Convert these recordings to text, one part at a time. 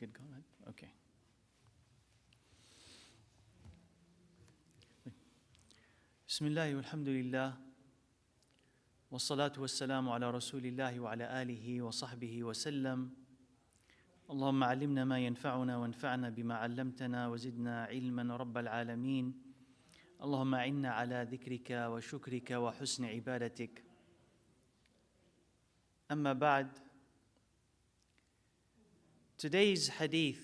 get going? Okay. Bismillah walhamdulillah. والصلاة والسلام على رسول الله وعلى آله وصحبه وسلم. اللهم علمنا ما ينفعنا وانفعنا بما علمتنا وزدنا علما رب العالمين. اللهم أعنا على ذكرك وشكرك وحسن عبادتك. أما بعد, today's hadith,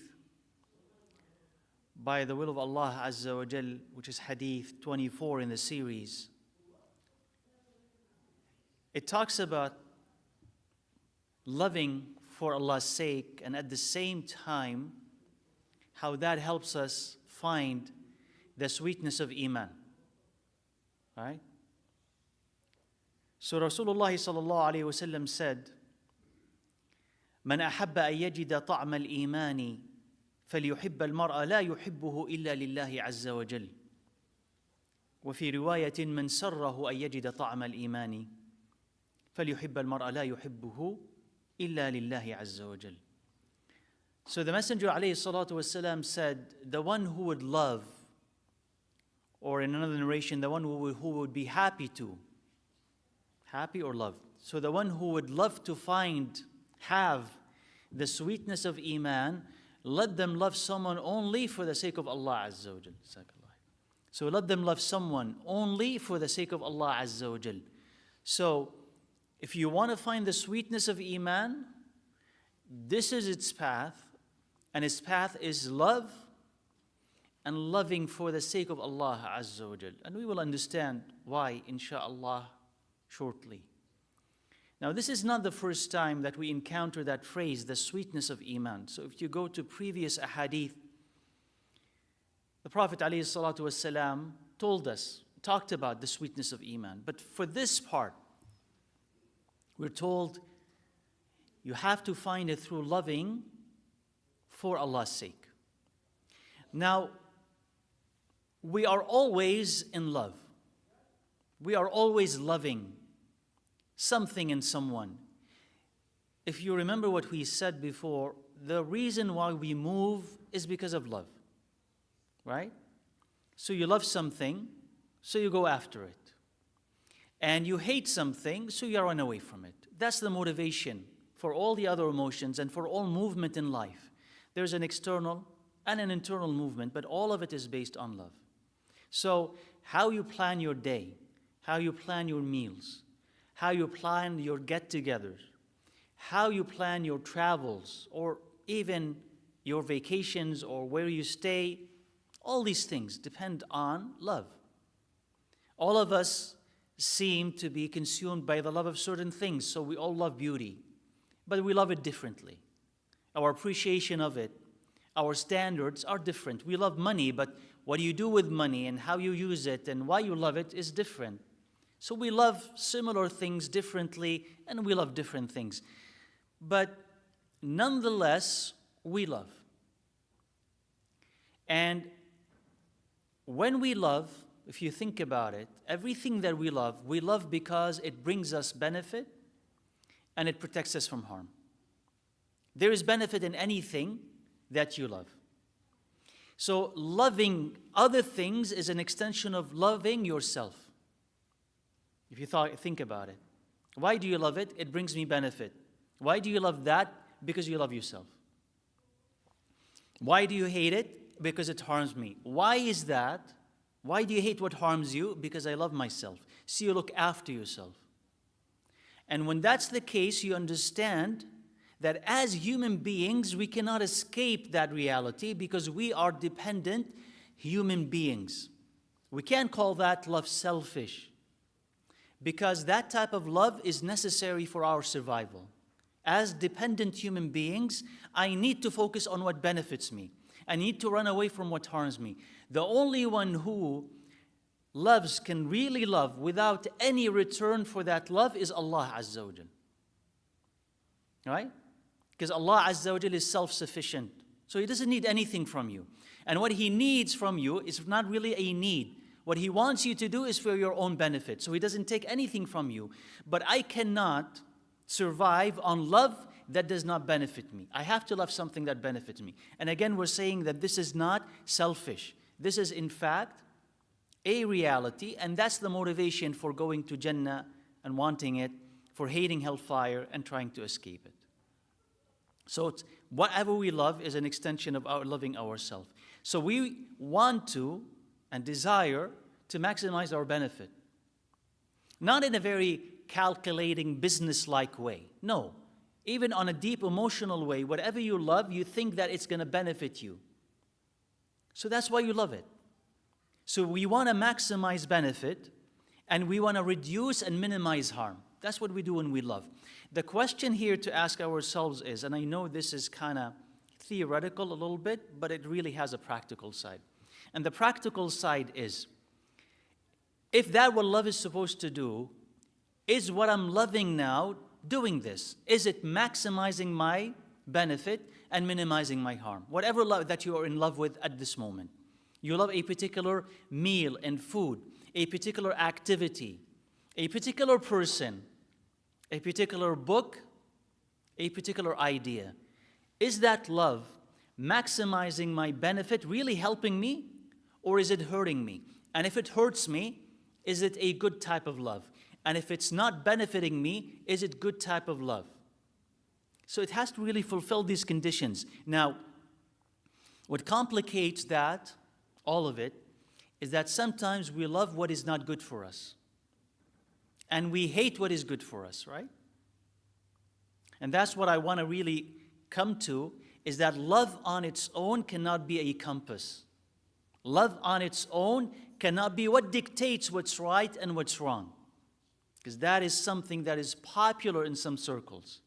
by the will of Allah Azza wa Jal, which is hadith 24 in the series, it talks about loving for Allah's sake, and at the same time, how that helps us find the sweetness of Iman. Right? So Rasulullah sallallahu alayhi wa sallam said, من أحب أن يجد طعم الإيمان فليحب المرء لا يحبه إلا لله عز وجل. وفي رواية من سره أن يجد طعم الإيمان فليحب المرء لا يحبه إلا لله عز وجل. So the Messenger alayhi salatu wasalam said, the one who would love, or in another narration, the one who would be happy to, happy or loved. So the one who would love to have the sweetness of Iman, let them love someone only for the sake of Allah Azza wa Jal. So let them love someone only for the sake of Allah Azza wa Jal. So if you want to find the sweetness of Iman, this is its path, and its path is love and loving for the sake of Allah Azza wa Jal. And we will understand why, insha'Allah, shortly. Now, this is not the first time that we encounter that phrase, the sweetness of Iman. So if you go to previous ahadith, the Prophet ﷺ talked about the sweetness of Iman. But for this part, we're told you have to find it through loving for Allah's sake. Now, we are always in love. We are always loving something and someone. If you remember what we said before, the reason why we move is because of love, right? So you love something, so you go after it. And you hate something, so you run away from it. That's the motivation for all the other emotions and for all movement in life. There's an external and an internal movement, but all of it is based on love. So how you plan your day, how you plan your meals, how you plan your get-togethers, how you plan your travels, or even your vacations or where you stay, all these things depend on love. All of us seem to be consumed by the love of certain things, so we all love beauty, but we love it differently. Our appreciation of it, our standards are different. We love money, but what you do with money and how you use it and why you love it is different. So we love similar things differently, and we love different things. But nonetheless, we love. And when we love, if you think about it, everything that we love because it brings us benefit and it protects us from harm. There is benefit in anything that you love. So loving other things is an extension of loving yourself. If you think about it. Why do you love it? It brings me benefit. Why do you love that? Because you love yourself. Why do you hate it? Because it harms me. Why is that? Why do you hate what harms you? Because I love myself. So you look after yourself. And when that's the case, you understand that as human beings, we cannot escape that reality because we are dependent human beings. We can't call that love selfish because that type of love is necessary for our survival. As dependent human beings, I need to focus on what benefits me. I need to run away from what harms me. The only one who loves can really love without any return for that love is Allah Azza wa Jal. Right? Because Allah Azza wa Jal is self-sufficient. So He doesn't need anything from you. And what He needs from you is not really a need. What He wants you to do is for your own benefit. So He doesn't take anything from you. But I cannot survive on love that does not benefit me. I have to love something that benefits me. And again, we're saying that this is not selfish. This is in fact a reality, and that's the motivation for going to Jannah and wanting it, for hating hellfire and trying to escape it. So whatever we love is an extension of our loving ourselves. So we want to and desire to maximize our benefit. Not in a very calculating, business-like way. No. Even on a deep emotional way, whatever you love, you think that it's going to benefit you. So that's why you love it. So we want to maximize benefit, and we want to reduce and minimize harm. That's what we do when we love. The question here to ask ourselves is, and I know this is kind of theoretical a little bit, but it really has a practical side. And the practical side is, if that what love is supposed to do, is what I'm loving now doing this? Is it maximizing my benefit and minimizing my harm? Whatever love that you are in love with at this moment. You love a particular meal and food, a particular activity, a particular person, a particular book, a particular idea. Is that love maximizing my benefit, really helping me, or is it hurting me? And if it hurts me, is it a good type of love? And if it's not benefiting me, is it good type of love? So it has to really fulfill these conditions. Now, what complicates that, all of it, is that sometimes we love what is not good for us. And we hate what is good for us, right? And that's what I want to really come to, is that love on its own cannot be a compass. Love on its own cannot be what dictates what's right and what's wrong. Because that is something that is popular in some circles.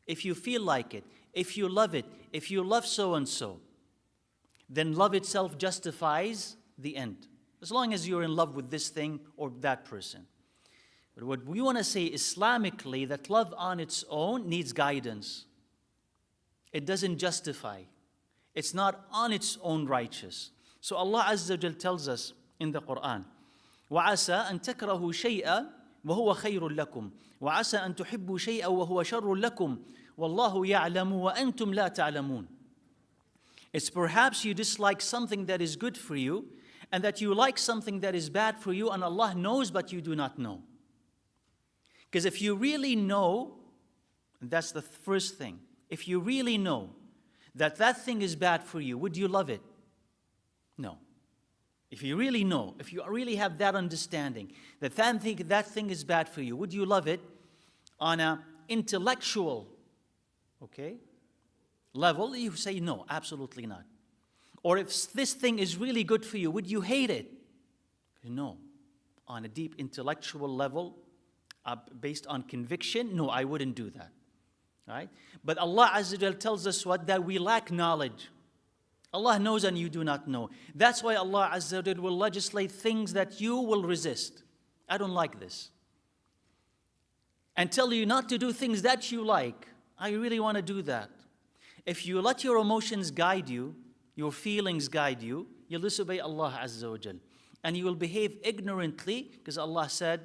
If you feel like it, if you love it, if you love so-and-so, then love itself justifies the end. As long as you're in love with this thing or that person. But what we want to say Islamically, that love on its own needs guidance. It doesn't justify. It's not on its own righteous. So Allah Azza wa Jal tells us in the Quran, وَعَسَىٰ أَن تَكْرَهُوا شَيْئًا وَهُوَ خَيْرٌ لَكُمْ وَعَسَىٰ أَن تُحِبُّوا شَيْئًا وَهُوَ شَرٌ لَكُمْ وَاللَّهُ يَعْلَمُ وَأَنْتُمْ لَا تَعْلَمُونَ. It's perhaps you dislike something that is good for you, and that you like something that is bad for you, and Allah knows, but you do not know. Because if you really know, and that's the first thing, if you really know that that thing is bad for you, would you love it? No. If you really know, if you really have that understanding, that thing is bad for you, would you love it on an intellectual, level? You say no, absolutely not. Or if this thing is really good for you, would you hate it? No. On a deep intellectual level, based on conviction, no, I wouldn't do that. Right? But Allah Azza wa Jal tells us what? That we lack knowledge. Allah knows and you do not know. That's why Allah Azza wa Jal will legislate things that you will resist. I don't like this. And tell you not to do things that you like. I really want to do that. If you let your emotions guide you, your feelings guide you, you'll disobey Allah Azza wa Jal. And you will behave ignorantly, because Allah said,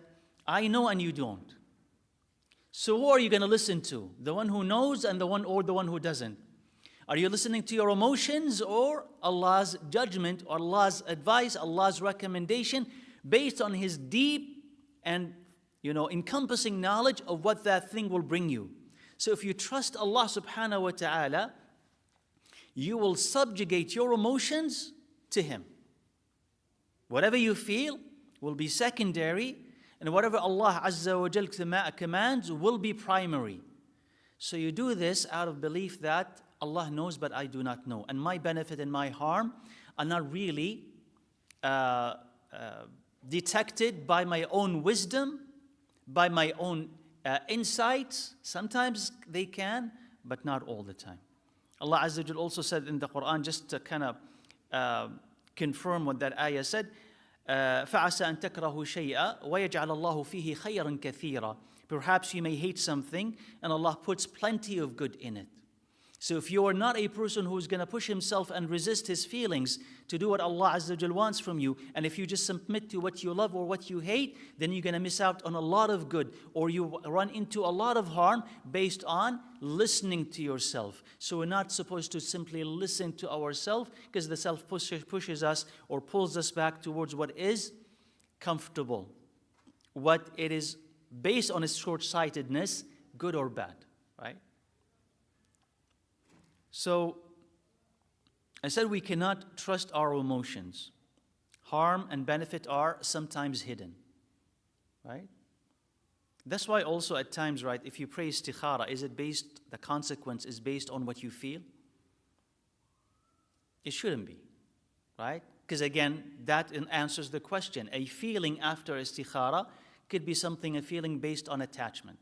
I know and you don't. So who are you going to listen to? The one who knows and the one who doesn't? Are you listening to your emotions or Allah's judgment, or Allah's advice, Allah's recommendation, based on His deep and encompassing knowledge of what that thing will bring you? So if you trust Allah subhanahu wa ta'ala, you will subjugate your emotions to Him. Whatever you feel will be secondary, and whatever Allah Azza wa Jal commands will be primary. So you do this out of belief that Allah knows, but I do not know. And my benefit and my harm are not really detected by my own wisdom, by my own insights. Sometimes they can, but not all the time. Allah Azza wa Jal also said in the Quran, just to kind of confirm what that ayah said, فَعَسَىٰ أَن تَكْرَهُوا شَيْئًا وَيَجْعَلَ اللَّهُ فِيهِ خَيْرًا كَثِيرًا. Perhaps you may hate something, and Allah puts plenty of good in it. So if you are not a person who is going to push himself and resist his feelings to do what Allah Azza wa Jal wants from you, and if you just submit to what you love or what you hate, then you're going to miss out on a lot of good, or you run into a lot of harm based on listening to yourself. So we're not supposed to simply listen to ourselves, because the self pushes us or pulls us back towards what is comfortable, what it is based on its short-sightedness, good or bad, right? So, I said we cannot trust our emotions. Harm and benefit are sometimes hidden, right? That's why also at times, right, if you pray istikhara, the consequence is based on what you feel? It shouldn't be, right? Because again, that answers the question. A feeling after istikhara could be a feeling based on attachment.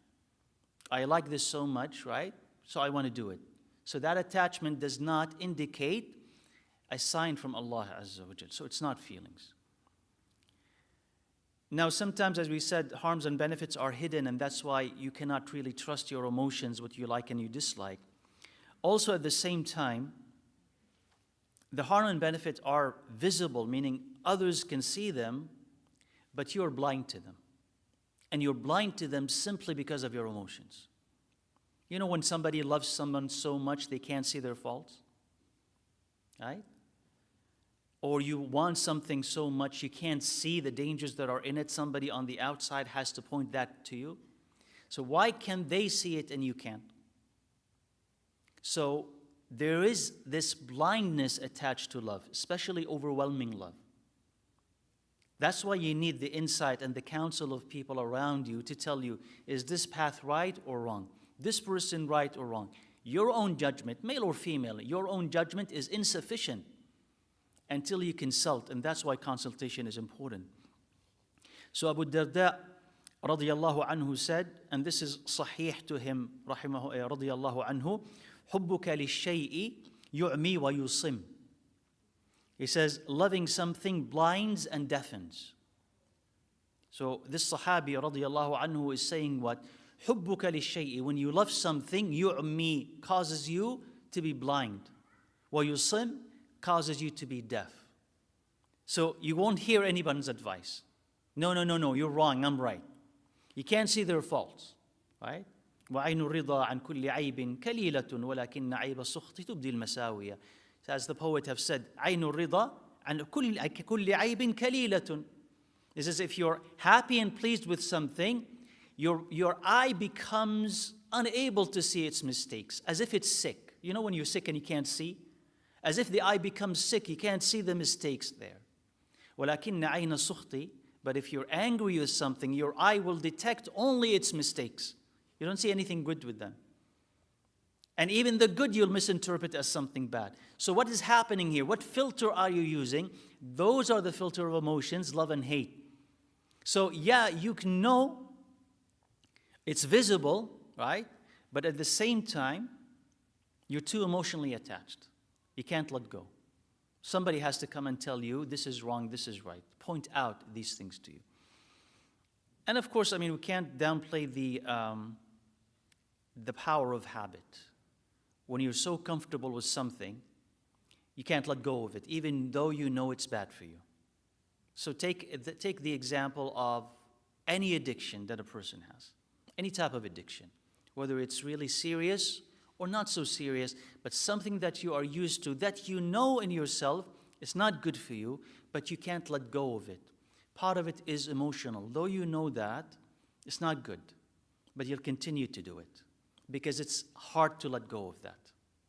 I like this so much, right? So I want to do it. So that attachment does not indicate a sign from Allah Azza wa Jal. So it's not feelings. Now sometimes, as we said, harms and benefits are hidden, and that's why you cannot really trust your emotions, what you like and you dislike. Also at the same time, the harm and benefit are visible, meaning others can see them, but you're blind to them. And you're blind to them simply because of your emotions. You know when somebody loves someone so much they can't see their faults? Right? Or you want something so much you can't see the dangers that are in it. Somebody on the outside has to point that to you. So why can they see it and you can't? So there is this blindness attached to love, especially overwhelming love. That's why you need the insight and the counsel of people around you to tell you, is this path right or wrong? This person right or wrong? Your own judgment, male or female, your own judgment is insufficient until you consult, and that's why consultation is important. So Abu Darda radiyallahu anhu said, and this is sahih to him, radiyallahu anhu, حُبُّكَ لِلشَّيْءِ يُعْمِي وَيُصِمْ. He says, loving something blinds and deafens. So this Sahabi radiyallahu anhu is saying what? حُبُّكَ لِلشَّيْءِ. When you love something, يُعْمِي causes you to be blind. وَيُصِمْ causes you to be deaf. So you won't hear anyone's advice. No, you're wrong, I'm right. You can't see their faults, right? وَعَيْنُ الرِّضَى عَنْ كُلِّ عَيْبٍ كَلِيلَةٌ وَلَكِنَّ عَيْبَ السُّخْطِ تُبْدِي الْمَسَاوِيَ. As the poet have said, عَيْنُ الرِّضَى عَنْ كُلِّ عَيْبٍ كَلِيلَةٌ. This is if you're happy and pleased with something, your eye becomes unable to see its mistakes, as if it's sick. You know when you're sick and you can't see? As if the eye becomes sick, you can't see the mistakes there. وَلَكِنَّ عَيْنَ السُّخْطِ. But if you're angry with something, your eye will detect only its mistakes. You don't see anything good with them. And even the good you'll misinterpret as something bad. So what is happening here? What filter are you using? Those are the filter of emotions, love and hate. So yeah, you can know it's visible, right? But at the same time, you're too emotionally attached. You can't let go. Somebody has to come and tell you, this is wrong, this is right. Point out these things to you. And of course, we can't downplay the power of habit. When you're so comfortable with something, you can't let go of it, even though you know it's bad for you. So take the example of any addiction that a person has, any type of addiction, whether it's really serious or not so serious, but something that you are used to, that you know in yourself is not good for you, but you can't let go of it. Part of it is emotional. Though you know that, it's not good, but you'll continue to do it because it's hard to let go of that,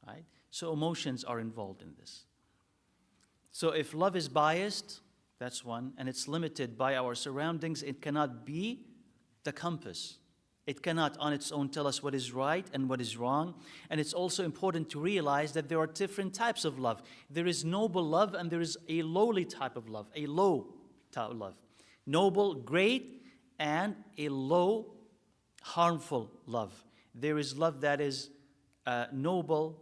right? So emotions are involved in this. So if love is biased, that's one, and it's limited by our surroundings, it cannot be the compass. It cannot on its own tell us what is right and what is wrong. And it's also important to realize that there are different types of love. There is noble love and there is a lowly type of love, a low type of love. Noble, great, and a low, harmful love. There is love that is noble,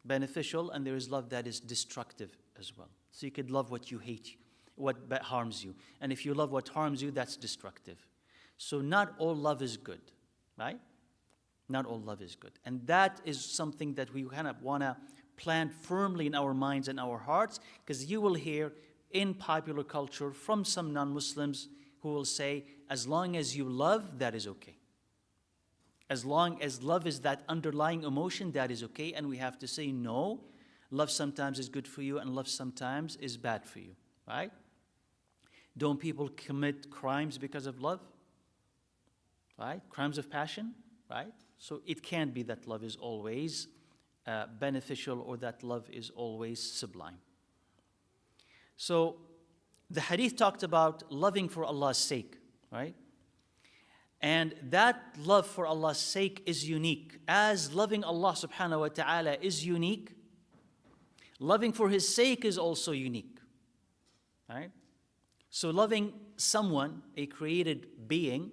beneficial, and there is love that is destructive as well. So you could love what you hate, what harms you. And if you love what harms you, that's destructive. So not all love is good, right? Not all love is good. And that is something that we kind of want to plant firmly in our minds and our hearts, because you will hear in popular culture from some non-Muslims who will say, as long as you love, that is okay. As long as love is that underlying emotion, that is okay. And we have to say, no, love sometimes is good for you and love sometimes is bad for you, right? Don't people commit crimes because of love? Right? Crimes of passion, right? So it can't be that love is always beneficial or that love is always sublime. So the hadith talked about loving for Allah's sake, right? And that love for Allah's sake is unique. As loving Allah subhanahu wa ta'ala is unique, loving for His sake is also unique, right? So loving someone, a created being,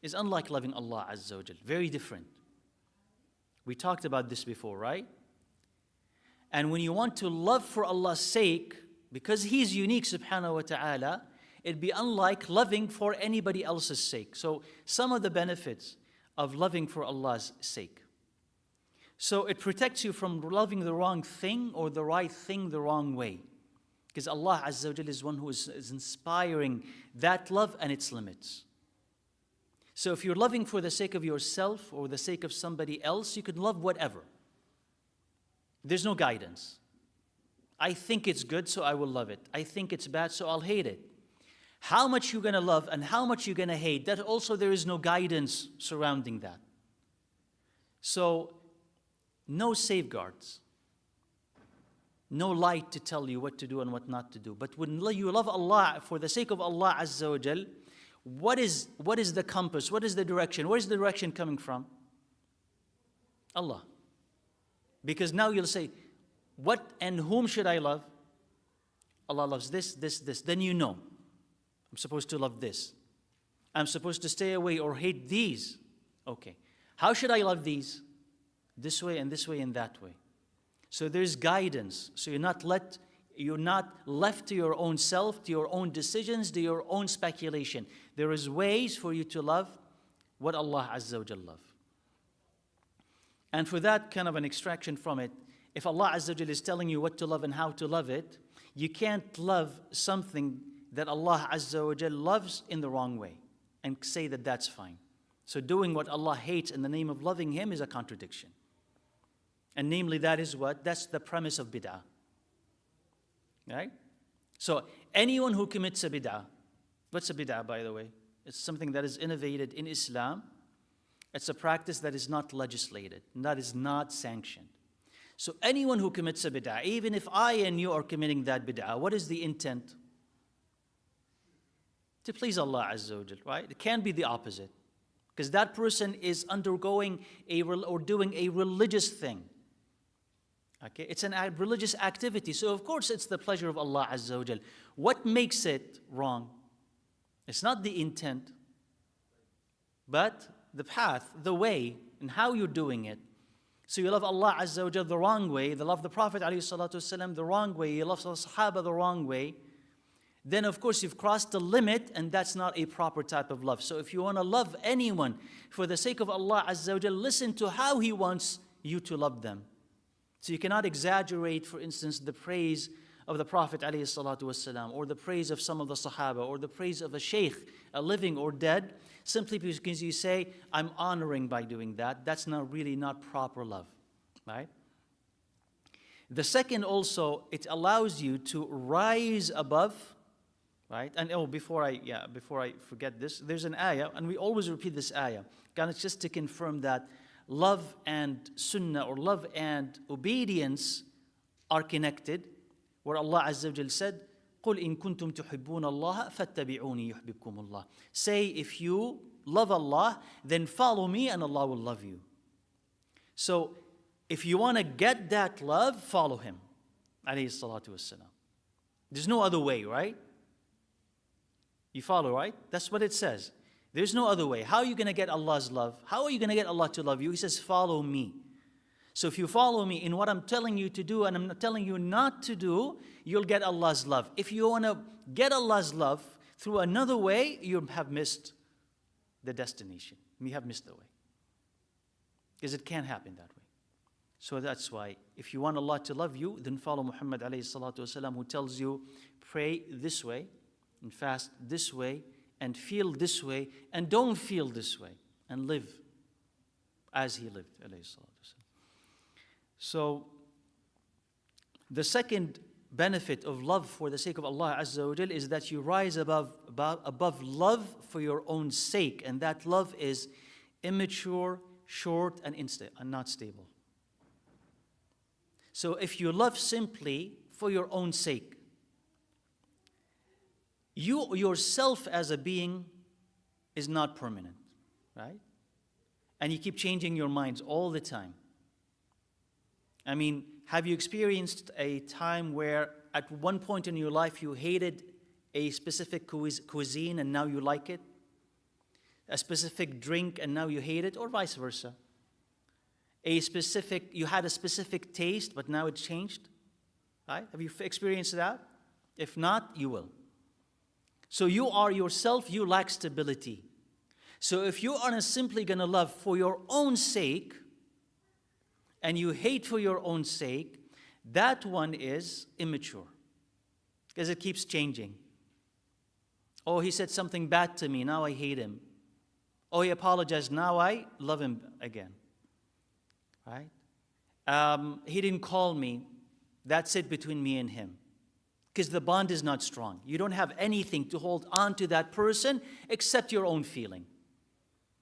is unlike loving Allah Azza wa Jal. Very different. We talked about this before, right? And when you want to love for Allah's sake, because He's unique subhanahu wa ta'ala, it'd be unlike loving for anybody else's sake. So some of the benefits of loving for Allah's sake. So it protects you from loving the wrong thing or the right thing the wrong way. Because Allah Azza wa Jal is one who is inspiring that love and its limits. So if you're loving for the sake of yourself or the sake of somebody else, you can love whatever. There's no guidance. I think it's good, so I will love it. I think it's bad, so I'll hate it. How much you're going to love and how much you're going to hate, that also there is no guidance surrounding that. So, no safeguards. No light to tell you what to do and what not to do. But when you love Allah for the sake of Allah Azza wa Jal, what is the compass? What is the direction? Where is the direction coming from? Allah. Because now you'll say, what and whom should I love? Allah loves this, this, this. Then you know, I'm supposed to love this. I'm supposed to stay away or hate these. Okay. How should I love these? This way and this way and that way. So there's guidance. So you're not left to your own self, to your own decisions, to your own speculation. There is ways for you to love what Allah Azza wa Jal love. And for that kind of an extraction from it, if Allah Azza wa Jal is telling you what to love and how to love it, you can't love something that Allah Azza wa Jal loves in the wrong way and say that that's fine. So doing what Allah hates in the name of loving Him is a contradiction. And namely, that is what? That's the premise of bid'ah. Right? So anyone who commits a bid'ah, what's a bid'ah, by the way? It's something that is innovated in Islam. It's a practice that is not legislated, and that is not sanctioned. So anyone who commits a bid'ah, even if I and you are committing that bid'ah, what is the intent? To please Allah Azza wa Jal, right? It can't be the opposite. Because that person is undergoing or doing a religious thing. Okay, it's a religious activity. So of course it's the pleasure of Allah Azza wa Jal. What makes it wrong? It's not the intent, but the path, the way, and how you're doing it. So you love Allah Azza wa Jal the wrong way, you love the Prophet ﷺ the wrong way, you love the Sahaba the wrong way, then of course you've crossed the limit, and that's not a proper type of love. So if you want to love anyone for the sake of Allah Azza wa Jal, listen to how He wants you to love them. So you cannot exaggerate, for instance, the praise of the Prophet ﷺ, or the praise of some of the Sahaba, or the praise of a sheikh, a living or dead, simply because you say, I'm honoring by doing that. That's not proper love, right? The second also, it allows you to rise above, right? And before I forget this, there's an ayah, and we always repeat this ayah, kind of just to confirm that love and sunnah, or love and obedience, are connected, where Allah Azza wa Jal said, قُلْ إِن كُنْتُمْ تُحِبُّونَ اللَّهَ فَاتَّبِعُونِي يُحْبِبْكُمُ اللَّهِ. Say, if you love Allah, then follow me and Allah will love you. So, if you want to get that love, follow Him, alayhi salatu wassalam. There's no other way, right? You follow, right? That's what it says. There's no other way. How are you going to get Allah's love? How are you going to get Allah to love you? He says, follow me. So if you follow me in what I'm telling you to do and I'm not telling you not to do, you'll get Allah's love. If you want to get Allah's love through another way, you have missed the destination. You have missed the way. Because it can't happen that way. So that's why, if you want Allah to love you, then follow Muhammad alayhi salatu wasalam, who tells you, pray this way, and fast this way, and feel this way, and don't feel this way, and live as he lived, alayhi salatu wasalam. So, the second benefit of love for the sake of Allah Azza wa Jal is that you rise above love for your own sake, and that love is immature, short, and not stable. So if you love simply for your own sake, you yourself as a being is not permanent, right? And you keep changing your minds all the time. I mean, have you experienced a time where at one point in your life you hated a specific cuisine and now you like it? A specific drink and now you hate it, or vice versa? You had a specific taste, but now it's changed? Right? Have you experienced that? If not, you will. So you are yourself, you lack stability. So if you are simply going to love for your own sake, and you hate for your own sake, that one is immature. Because it keeps changing. Oh, he said something bad to me, now I hate him. Oh, he apologized, now I love him again. Right? He didn't call me, that's it between me and him. Because the bond is not strong. You don't have anything to hold on to that person except your own feeling.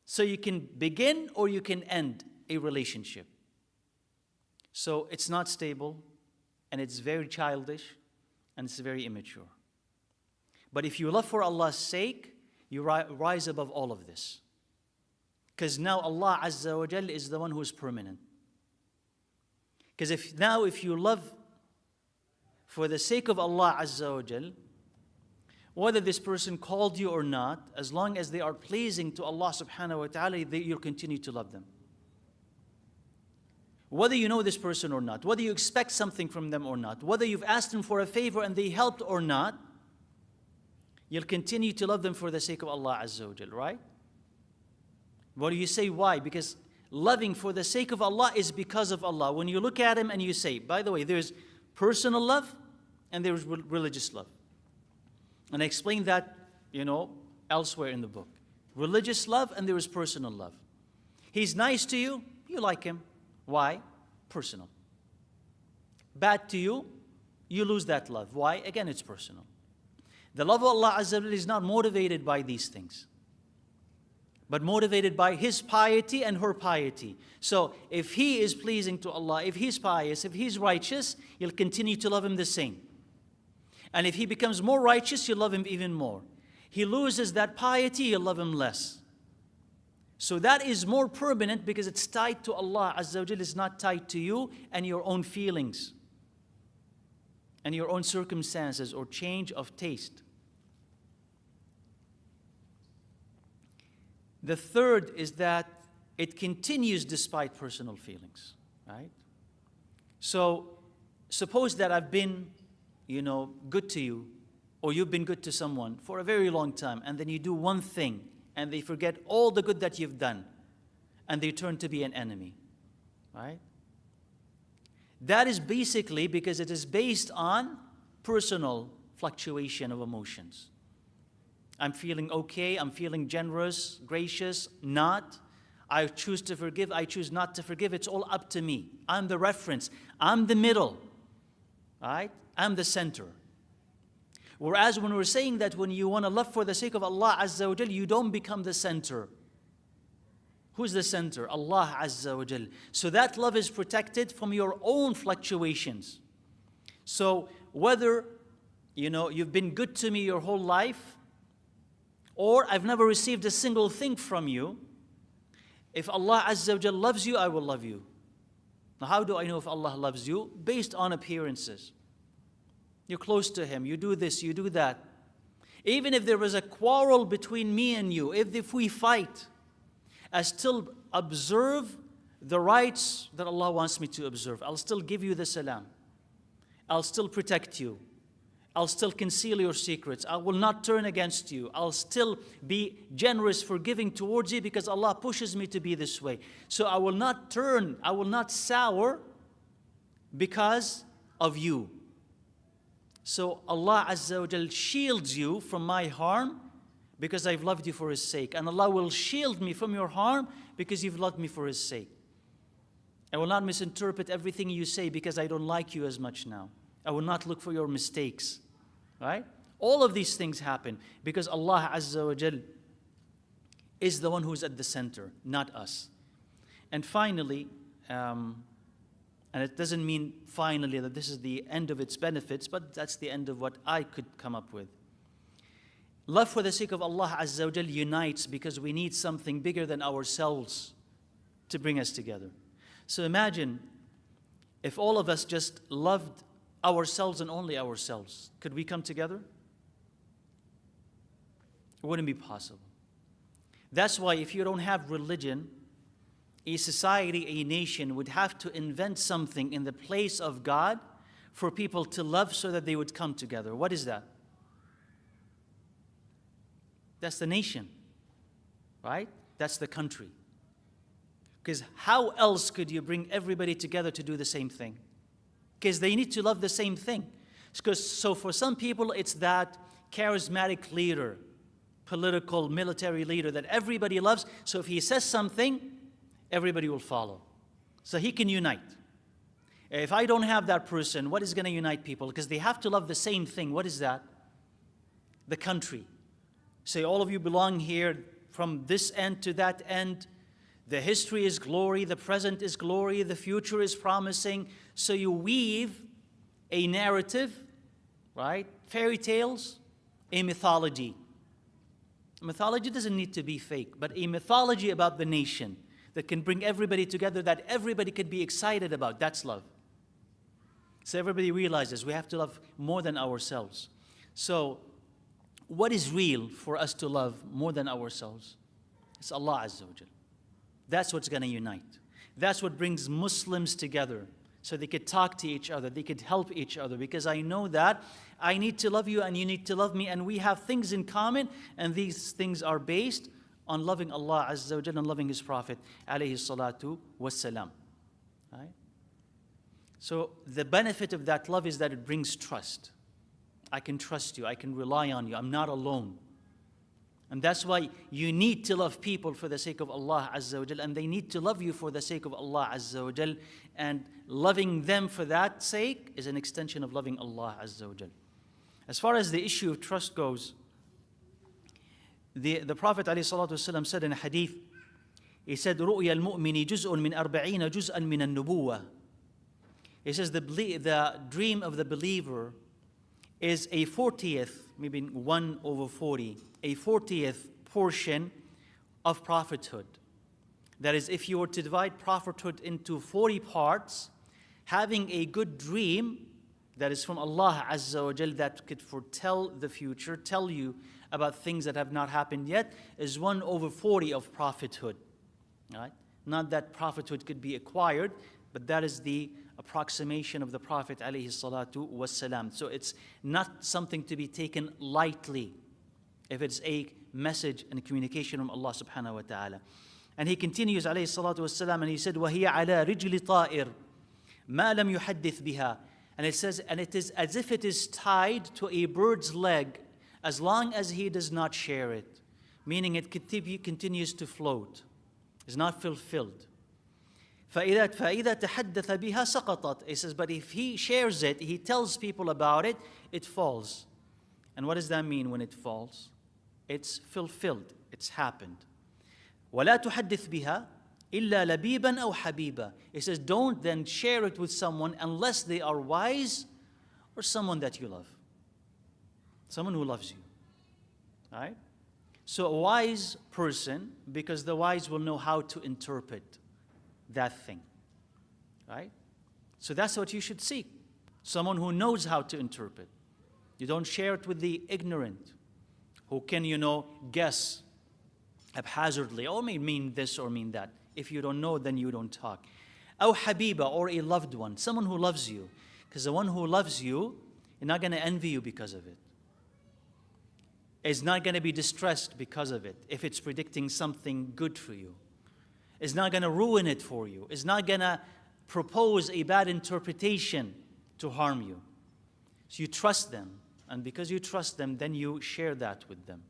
So you can begin or you can end a relationship. So it's not stable, and it's very childish, and it's very immature. But if you love for Allah's sake, you rise above all of this. Because now Allah Azza wa Jal is the one who is permanent. Because if you love for the sake of Allah Azza wa Jal, whether this person called you or not, as long as they are pleasing to Allah subhanahu wa ta'ala, you'll continue to love them. Whether you know this person or not, whether you expect something from them or not, whether you've asked them for a favor and they helped or not, you'll continue to love them for the sake of Allah Azza wa Jal, right? What do you say? Why? Because loving for the sake of Allah is because of Allah. When you look at him and you say, by the way, there's personal love and there's religious love. And I explained that, elsewhere in the book. Religious love and there is personal love. He's nice to you, you like him. Why? Personal. Bad to you, you lose that love. Why? Again, it's personal. The love of Allah Azza wa Jalla is not motivated by these things, but motivated by his piety and her piety. So if he is pleasing to Allah, if he's pious, if he's righteous, you'll continue to love him the same. And if he becomes more righteous, you'll love him even more. He loses that piety, you'll love him less. So that is more permanent because it's tied to Allah Azza wa Jalla. It's not tied to you and your own feelings and your own circumstances or change of taste. The third is that it continues despite personal feelings, right? So suppose that I've been, good to you, or you've been good to someone for a very long time, and then you do one thing and they forget all the good that you've done, and they turn to be an enemy, right? That is basically because it is based on personal fluctuation of emotions. I'm feeling okay, I'm feeling generous, gracious, not. I choose to forgive, I choose not to forgive. It's all up to me. I'm the reference. I'm the middle, right? I'm the center. Whereas when we're saying that when you want to love for the sake of Allah Azza wa Jal, you don't become the center. Who's the center? Allah Azza wa Jal. So that love is protected from your own fluctuations. So whether, you've been good to me your whole life, or I've never received a single thing from you, if Allah Azza wa Jal loves you, I will love you. Now how do I know if Allah loves you? Based on appearances. You're close to him, you do this, you do that. Even if there was a quarrel between me and you, if we fight, I still observe the rights that Allah wants me to observe. I'll still give you the salam. I'll still protect you. I'll still conceal your secrets. I will not turn against you. I'll still be generous, forgiving towards you because Allah pushes me to be this way. So I will not turn, I will not sour because of you. So Allah Azza wa Jal shields you from my harm because I've loved you for His sake. And Allah will shield me from your harm because you've loved me for His sake. I will not misinterpret everything you say because I don't like you as much now. I will not look for your mistakes. Right? All of these things happen because Allah Azza wa Jal is the one who's at the center, not us. And finally, and it doesn't mean finally that this is the end of its benefits, but that's the end of what I could come up with. Love for the sake of Allah Azza wa Jal unites because we need something bigger than ourselves to bring us together. So imagine if all of us just loved ourselves and only ourselves. Could we come together? It wouldn't be possible. That's why if you don't have religion, a society, a nation would have to invent something in the place of God for people to love so that they would come together. What is that? That's the nation, right? That's the country. Because how else could you bring everybody together to do the same thing? Because they need to love the same thing. So for some people, it's that charismatic leader, political, military leader that everybody loves. So if he says something, everybody will follow. So he can unite. If I don't have that person, what is going to unite people? Because they have to love the same thing. What is that? The country. Say all of you belong here from this end to that end. The history is glory, the present is glory, the future is promising. So you weave a narrative, right? Fairy tales, a mythology. Mythology doesn't need to be fake, but a mythology about the nation that can bring everybody together, that everybody could be excited about. That's love. So everybody realizes we have to love more than ourselves. So what is real for us to love more than ourselves? It's Allah Azza wa Jal. That's what's going to unite. That's what brings Muslims together so they could talk to each other, they could help each other, because I know that I need to love you and you need to love me, and we have things in common, and these things are based on loving Allah Azza wa Jalla and loving His Prophet alayhi salatu wassalam. Right? So the benefit of that love is that it brings trust. I can trust you, I can rely on you, I'm not alone. And that's why you need to love people for the sake of Allah Azza wa Jal, and they need to love you for the sake of Allah Azza wa Jal, and loving them for that sake is an extension of loving Allah Azza wa Jal. As far as the issue of trust goes, the Prophet ﷺ said in a hadith, he said, رُؤْيَا الْمُؤْمِنِ جُزْءٌ مِّنْ أَرْبَعِينَ جُزْءًا مِّنَ النُّبُوَّةِ. He says the dream of the believer is a 40th, maybe 1/40, a 40th portion of prophethood. That is, if you were to divide prophethood into 40 parts, having a good dream that is from Allah Azza wa Jal that could foretell the future, tell you about things that have not happened yet, is 1/40 of prophethood. Right? Not that prophethood could be acquired, but that is the approximation of the Prophet alayhi salatu wassalam. So it's not something to be taken lightly if it's a message and a communication from Allah subhanahu wa ta'ala. And he continues alayhi salatu wassalam, and he said, وَهِيَ عَلَى رِجْلِ طَائِرٍ مَا لَمْ يُحَدِّثْ بِهَا. And it says, and it is as if it is tied to a bird's leg as long as he does not share it. Meaning it continues to float. It's not fulfilled. فَإِذَا تَحَدَّثَ بِهَا سَقَطَتْ. It says, but if he shares it, he tells people about it, it falls. And what does that mean when it falls? It's fulfilled. It's happened. وَلَا تُحَدِّثْ بِهَا إِلَّا لَبِيبًا أَوْ حَبِيبًا. It says, don't then share it with someone unless they are wise or someone that you love. Someone who loves you. Right? So a wise person, because the wise will know how to interpret that thing. Right? So that's what you should seek. Someone who knows how to interpret. You don't share it with the ignorant who can, guess haphazardly, or may mean this or mean that. If you don't know, then you don't talk. أو حبيبة, or a loved one, someone who loves you. Because the one who loves you, It's not going to envy you because of it. It's not going to be distressed because of it if it's predicting something good for you. It's not going to ruin it for you. It's not going to propose a bad interpretation to harm you. So you trust them. And because you trust them, then you share that with them.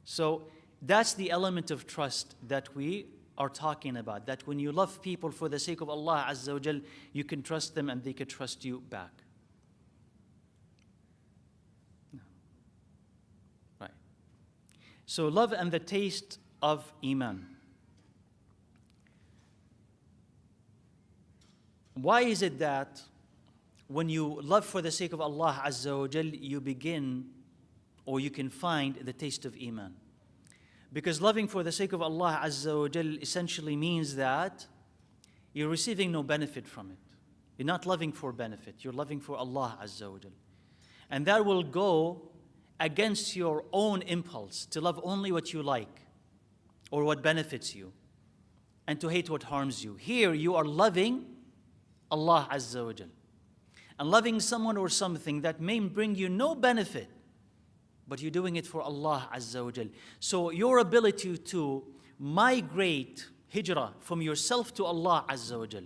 So that's the element of trust that we are talking about. That when you love people for the sake of Allah Azza wa Jal, you can trust them and they can trust you back. Right. So love and the taste of Iman. Why is it that when you love for the sake of Allah Azza wa Jal, you begin or you can find the taste of Iman? Because loving for the sake of Allah Azza wa Jal essentially means that you're receiving no benefit from it. You're not loving for benefit. You're loving for Allah Azza wa Jal. And that will go against your own impulse to love only what you like or what benefits you and to hate what harms you. Here you are loving Allah Azza wa Jal. And loving someone or something that may bring you no benefit, but you're doing it for Allah Azza wa Jal. So your ability to migrate hijrah from yourself to Allah Azza wa Jal,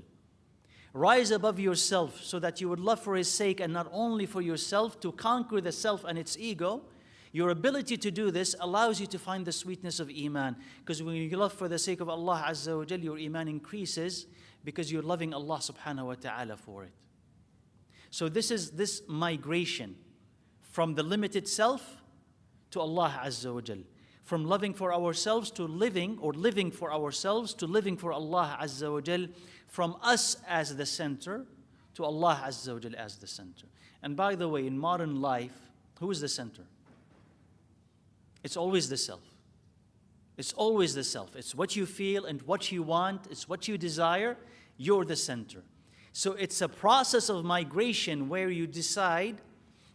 rise above yourself so that you would love for His sake and not only for yourself, to conquer the self and its ego. Your ability to do this allows you to find the sweetness of Iman. Because when you love for the sake of Allah Azza wa Jal, your Iman increases because you're loving Allah subhanahu wa ta'ala for it. So this is this migration from the limited self to Allah Azza wa Jal. From loving for ourselves to living, or living for ourselves to living for Allah Azza wa Jal. From us as the center to Allah Azza wa Jal as the center. And by the way, in modern life, who is the center? It's always the self. It's always the self. It's what you feel and what you want. It's what you desire. You're the center. So it's a process of migration where you decide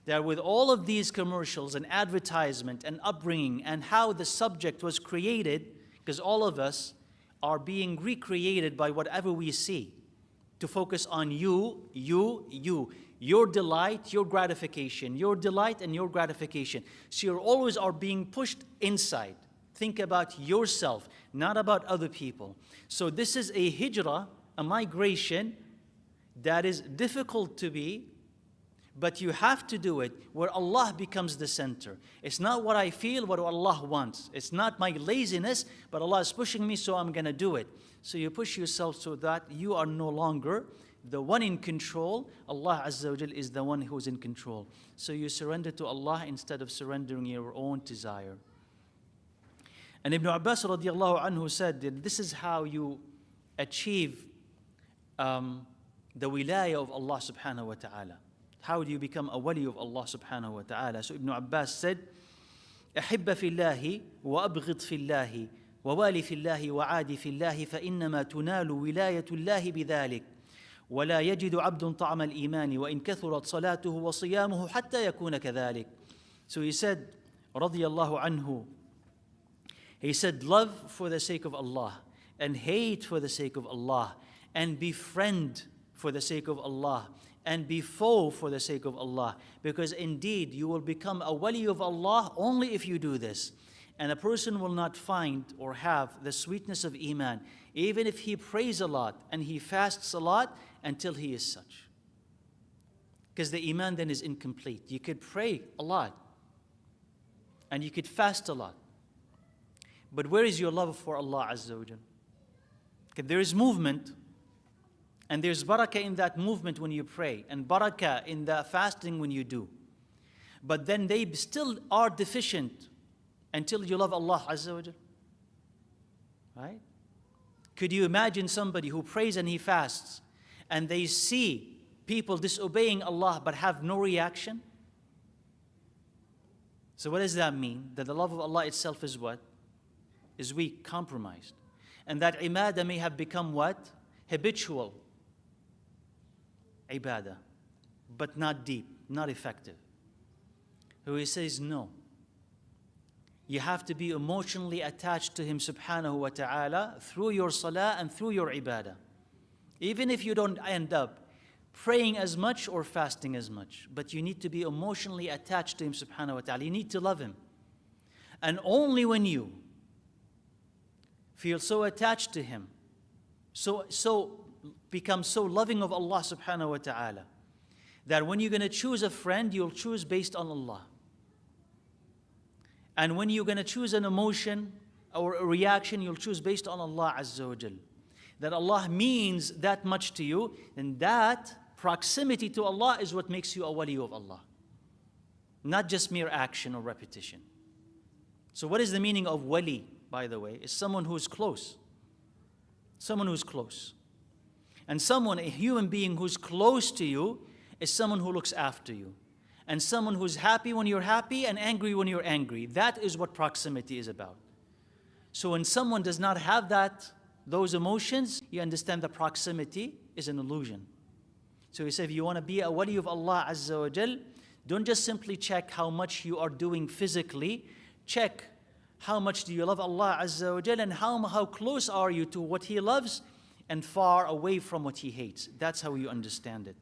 that with all of these commercials and advertisement and upbringing and how the subject was created, because all of us are being recreated by whatever we see, to focus on you, your delight, your gratification, your delight and your gratification. So you always are being pushed inside. Think about yourself, not about other people. So this is a hijrah, a migration that is difficult to be, but you have to do it where Allah becomes the center. It's not what I feel, what Allah wants. It's not my laziness, but Allah is pushing me, so I'm going to do it. So you push yourself so that you are no longer the one in control. Allah Azza wa Jal is the one who's in control. So you surrender to Allah instead of surrendering your own desire. And Ibn Abbas radiallahu anhu said that this is how you achieve the wilayah of Allah subhanahu wa ta'ala. How do you become a wali of Allah subhanahu wa ta'ala? So Ibn Abbas said, أحب في الله وأبغض في الله ووالي في الله وعادي في الله فإنما تنال ولاية الله بذلك ولا يجد عبد طعم الإيمان وإن كثرت صلاته وصيامه حتى يكون كذلك. So he said, رضي الله عنه, he said, love for the sake of Allah and hate for the sake of Allah and befriend for the sake of Allah and be foe for the sake of Allah. Because indeed, you will become a wali of Allah only if you do this. And a person will not find or have the sweetness of Iman, even if he prays a lot and he fasts a lot, until he is such. Because the Iman then is incomplete. You could pray a lot and you could fast a lot. But where is your love for Allah Azza wa Jal? Because there is movement, and there's barakah in that movement when you pray, and barakah in the fasting when you do. But then they still are deficient until you love Allah Azza wa Jal. Right? Could you imagine somebody who prays and he fasts, and they see people disobeying Allah but have no reaction? So what does that mean? That the love of Allah itself is what? Is weak, compromised. And that ibadah may have become what? Habitual ibadah, but not deep, not effective. So he says, no. You have to be emotionally attached to Him subhanahu wa ta'ala through your salah and through your ibadah. Even if you don't end up praying as much or fasting as much, but you need to be emotionally attached to Him subhanahu wa ta'ala. You need to love Him. And only when you feel so attached to Him, so become so loving of Allah subhanahu wa ta'ala, that when you're going to choose a friend, you'll choose based on Allah. And when you're going to choose an emotion or a reaction, you'll choose based on Allah Azza wa Jal. That Allah means that much to you, and that proximity to Allah is what makes you a wali of Allah. Not just mere action or repetition. So what is the meaning of wali, by the way? Is someone who's close. Someone who's close. And someone, a human being who's close to you, is someone who looks after you. And someone who's happy when you're happy and angry when you're angry. That is what proximity is about. So when someone does not have those emotions, you understand the proximity is an illusion. So he said, if you want to be a wali of Allah Azza wa Jal, don't just simply check how much you are doing physically. Check how much do you love Allah Azza wa Jal, and how close are you to what He loves and far away from what He hates. That's how you understand it.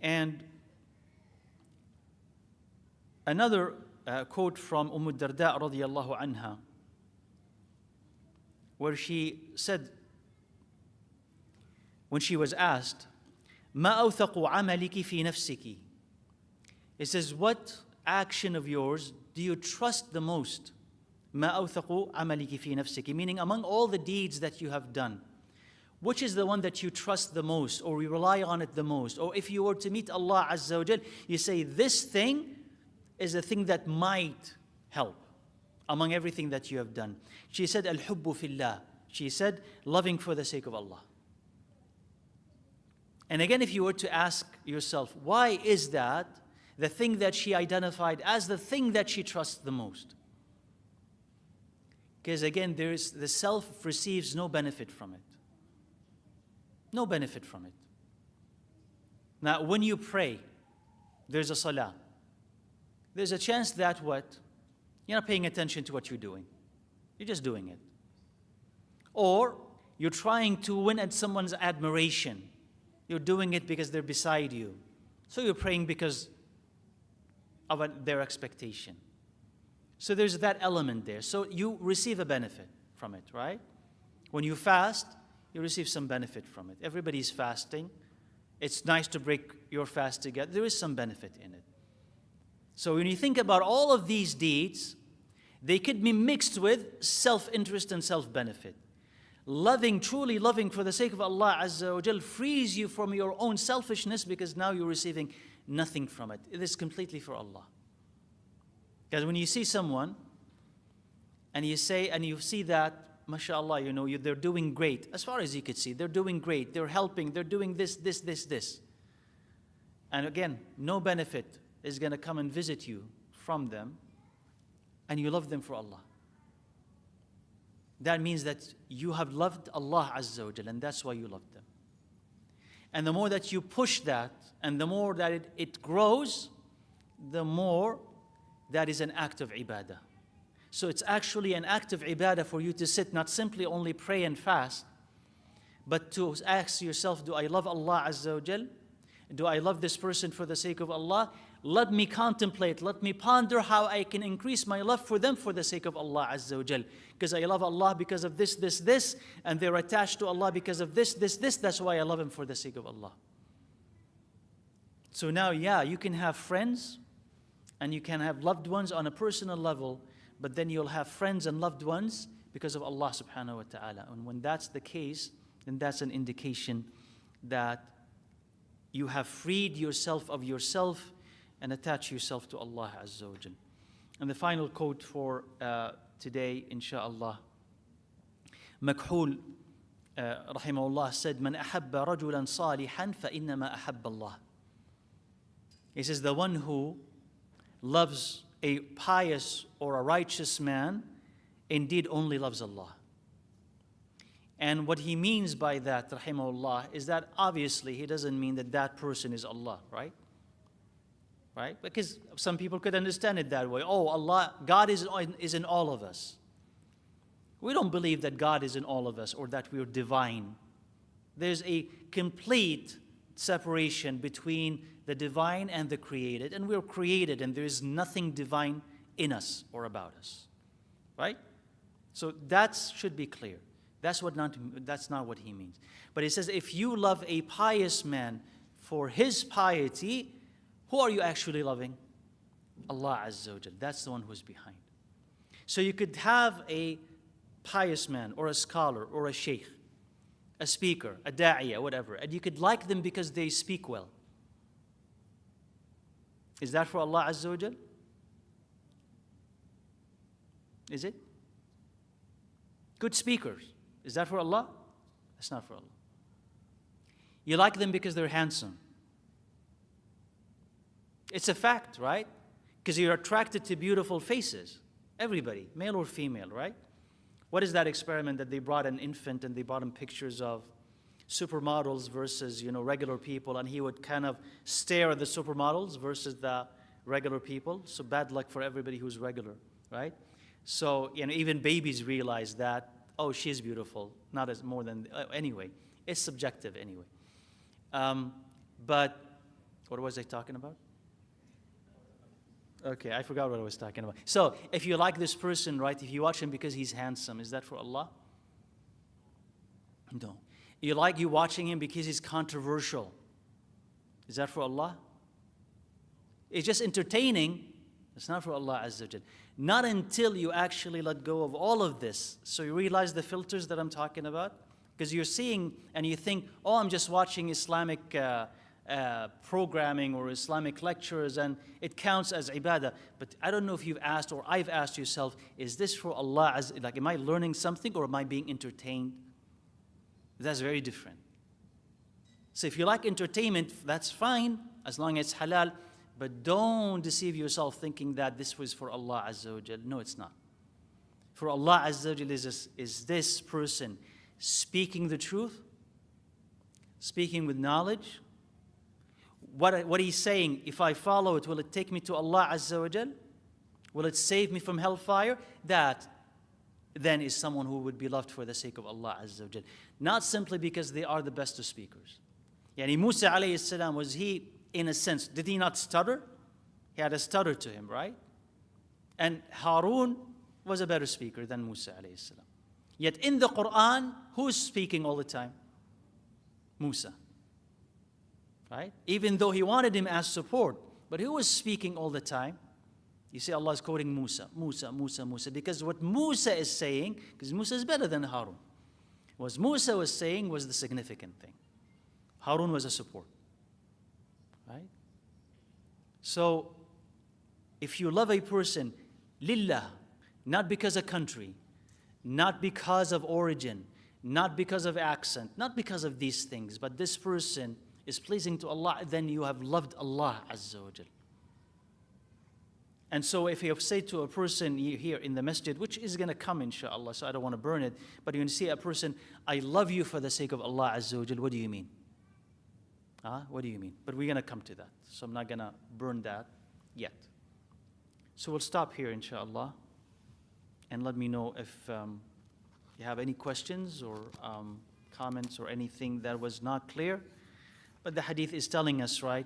And another quote from Darda radiyallahu anha, where she said, when she was asked, ما أوثق عملك في نفسك? It says, what action of yours do you trust the most? ما أوثق عملك في نفسك? Meaning, among all the deeds that you have done, which is the one that you trust the most, or you rely on it the most? Or if you were to meet Allah Azza wa Jal, you say, this thing is a thing that might help among everything that you have done. She said, al-hubbu fillah. She said, loving for the sake of Allah. And again, if you were to ask yourself, why is that the thing that she identified as the thing that she trusts the most? Because again, the self receives no benefit from it. No benefit from it. Now, when you pray, there's a salah. There's a chance that what? You're not paying attention to what you're doing. You're just doing it. Or you're trying to win at someone's admiration. You're doing it because they're beside you. So you're praying because of their expectation. So there's that element there. So you receive a benefit from it, right? When you fast, you receive some benefit from it. Everybody's fasting. It's nice to break your fast together. There is some benefit in it. So when you think about all of these deeds, they could be mixed with self-interest and self-benefit. Loving, truly loving for the sake of Allah Azza wa Jal frees you from your own selfishness, because now you're receiving nothing from it. It is completely for Allah. Because when you see someone and you see that, mashallah, they're doing great. As far as you could see, they're doing great. They're helping. They're doing this. And again, no benefit is going to come and visit you from them, and you love them for Allah. That means that you have loved Allah Azza wa Jal, and that's why you love them. And the more that you push that, and the more that it grows, the more that is an act of ibadah. So it's actually an act of ibadah for you to sit, not simply only pray and fast, but to ask yourself, do I love Allah Azza wa Jal? Do I love this person for the sake of Allah? Let me contemplate, let me ponder how I can increase my love for them for the sake of Allah Azza wa Jal. Because I love Allah because of this, and they're attached to Allah because of this. That's why I love Him for the sake of Allah. So now, you can have friends, and you can have loved ones on a personal level, but then you'll have friends and loved ones because of Allah subhanahu wa ta'ala. And when that's the case, then that's an indication that you have freed yourself of yourself and attach yourself to Allah Azza wa Jal. And the final quote for today, inshaAllah. Makhul, rahimahullah, said, Man ahabba rajulan salihan fa innama ahabba Allah. He says, the one who loves a pious or a righteous man, indeed only loves Allah. And what he means by that, rahimahullah, is that obviously he doesn't mean that that person is Allah, right? Right? Because some people could understand it that way. Oh, Allah, God is in all of us. We don't believe that God is in all of us or that we are divine. There's a complete separation between the divine and the created, and we're created, and there is nothing divine in us or about us, right? So that should be clear. That's not what he means. But he says, if you love a pious man for his piety, who are you actually loving? Allah Azza wa Jal. That's the one who's behind. So you could have a pious man or a scholar or a sheikh, a speaker, a da'iyah, whatever, and you could like them because they speak well. Is that for Allah Azza wa Jal? Is it? Good speakers. Is that for Allah? That's not for Allah. You like them because they're handsome. It's a fact, right? Because you're attracted to beautiful faces. Everybody, male or female, right? What is that experiment that they brought an infant and they brought him pictures of supermodels versus, regular people, and he would kind of stare at the supermodels versus the regular people? So bad luck for everybody who's regular, right? So, even babies realize that, oh, she's beautiful, not as more than, anyway, it's subjective anyway. But what was I talking about? Okay, I forgot what I was talking about. So, if you like this person, right, if you watch him because he's handsome, is that for Allah? No. You watching him because he's controversial. Is that for Allah? It's just entertaining. It's not for Allah Azza wa Jal. Not until you actually let go of all of this. So you realize the filters that I'm talking about? Because you're seeing and you think, oh, I'm just watching Islamic programming or Islamic lectures and it counts as ibadah. But I don't know if you've asked or I've asked yourself, is this for Allah? Am I learning something or am I being entertained? That's very different. So if you like entertainment, that's fine, as long as it's halal. But don't deceive yourself thinking that this was for Allah Azza wa Jal. No, it's not. For Allah Azza wa Jal is this person speaking the truth, speaking with knowledge. What he's saying, if I follow it, will it take me to Allah Azza wa Jal? Will it save me from hellfire? That then is someone who would be loved for the sake of Allah Azza wa Jal. Not simply because they are the best of speakers. Musa alayhi salam, was he, in a sense, did he not stutter? He had a stutter to him, right? And Harun was a better speaker than Musa alayhi salam. Yet in the Quran, who's speaking all the time? Musa. Right? Even though he wanted him as support, but who was speaking all the time? You see Allah is quoting Musa, Musa, Musa, Musa, because what Musa is saying, because Musa is better than Harun, what Musa was saying was the significant thing. Harun was a support. Right? So, if you love a person, lillah, not because of country, not because of origin, not because of accent, not because of these things, but this person is pleasing to Allah, then you have loved Allah Azza wa Jal. And so if you say to a person here in the masjid, which is going to come inshallah, so I don't want to burn it, but you see a person, I love you for the sake of Allah Azza wa Jal, what do you mean? What do you mean? But we're going to come to that, so I'm not going to burn that yet. So we'll stop here inshallah, and let me know if you have any questions or comments or anything that was not clear. But the hadith is telling us, right,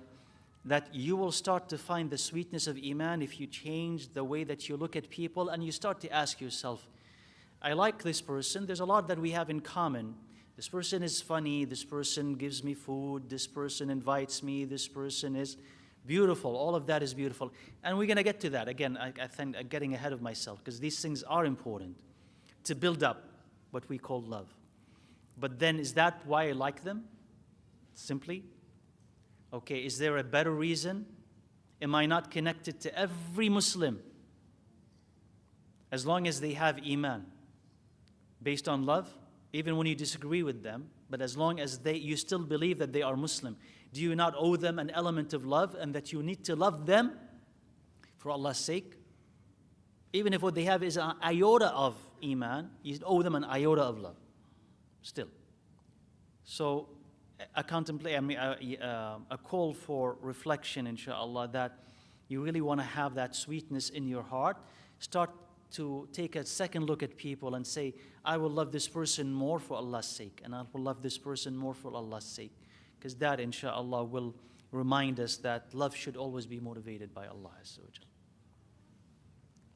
that you will start to find the sweetness of Iman if you change the way that you look at people and you start to ask yourself, I like this person, there's a lot that we have in common. This person is funny, this person gives me food, this person invites me, this person is beautiful, all of that is beautiful. And we're going to get to that. Again, I think I'm getting ahead of myself because these things are important to build up what we call love. But then is that why I like them? Simply? Okay, is there a better reason? Am I not connected to every Muslim as long as they have Iman based on love? Even when you disagree with them, but as long as you still believe that they are Muslim, do you not owe them an element of love and that you need to love them for Allah's sake? Even if what they have is an iota of Iman, you owe them an iota of love still. So a call for reflection, inshallah, that you really want to have that sweetness in your heart. Start to take a second look at people and say, I will love this person more for Allah's sake, and I will love this person more for Allah's sake. Because that, inshallah, will remind us that love should always be motivated by Allah Azza wa Jal.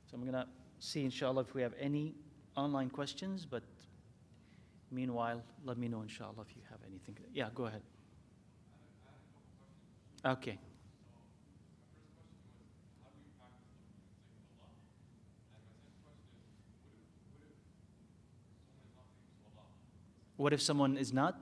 So I'm going to see, inshallah, if we have any online questions, but meanwhile, let me know, inshallah, if you have anything. Yeah, go ahead. Okay. What if someone is not?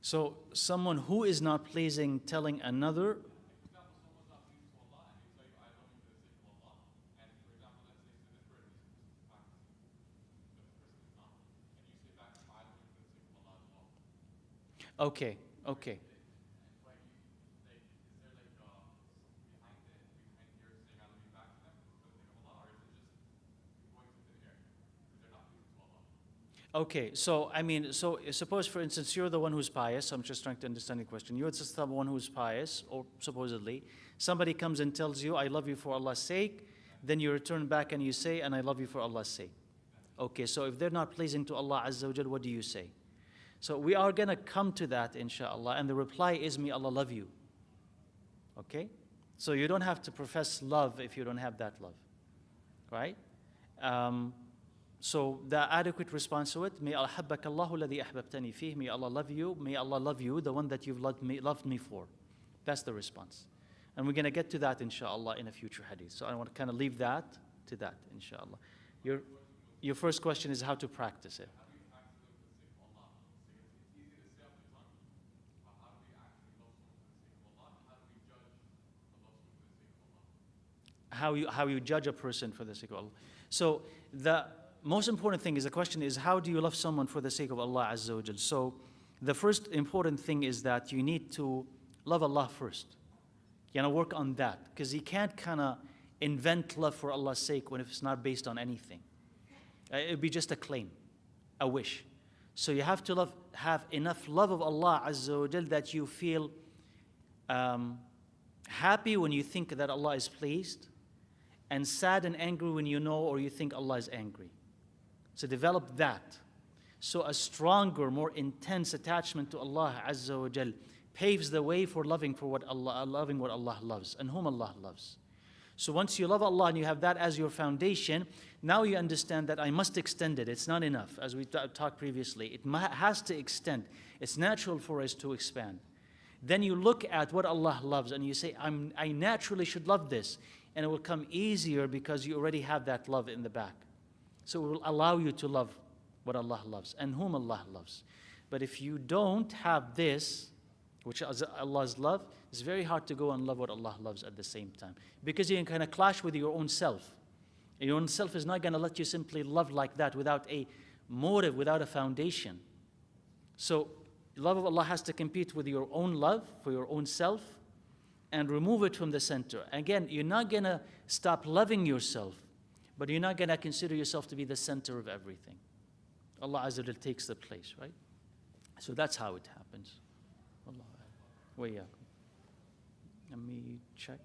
So someone who is not pleasing telling another. Okay, okay. Okay, so I mean, so suppose for instance you're the one who's pious. I'm just trying to understand the question. You're the one who's pious, or supposedly. Somebody comes and tells you, I love you for Allah's sake. Then you return back and you say, and I love you for Allah's sake. Okay, so if they're not pleasing to Allah Azza wa Jal, what do you say? So we are going to come to that, inshallah. And the reply is, may Allah love you. Okay? So you don't have to profess love if you don't have that love. Right? So the adequate response to it, may Allah habbaka Allahu alladhi ahbabtani fih, may Allah love you, the one that you've loved me for. That's the response. And we're going to get to that, inshallah, in a future hadith. So I want to kind of leave that to that, inshallah. Your first question is how to practice it. How you judge a person for the sake of Allah. So the most important thing is, the question is, how do you love someone for the sake of Allah Azza wa Jal? So the first important thing is that you need to love Allah first. You know, work on that, because you can't kind of invent love for Allah's sake when it's not based on anything. It would be just a claim, a wish. So you have to have enough love of Allah Azza wa Jal that you feel happy when you think that Allah is pleased, and sad and angry when you know or you think Allah is angry. So develop that. So a stronger, more intense attachment to Allah Azza wa Jal paves the way for loving what Allah loves and whom Allah loves. So once you love Allah and you have that as your foundation, now you understand that I must extend it. It's not enough, as we talked previously. It has to extend. It's natural for us to expand. Then you look at what Allah loves and you say, I naturally should love this. And it will come easier because you already have that love in the back. So it will allow you to love what Allah loves and whom Allah loves. But if you don't have this, which is Allah's love, it's very hard to go and love what Allah loves at the same time. Because you can kind of clash with your own self. And your own self is not going to let you simply love like that without a motive, without a foundation. So love of Allah has to compete with your own love for your own self and remove it from the center. Again, you're not going to stop loving yourself, but you're not going to consider yourself to be the center of everything. Allah Azza wa Jal takes the place, right? So that's how it happens. Allah. Let me check.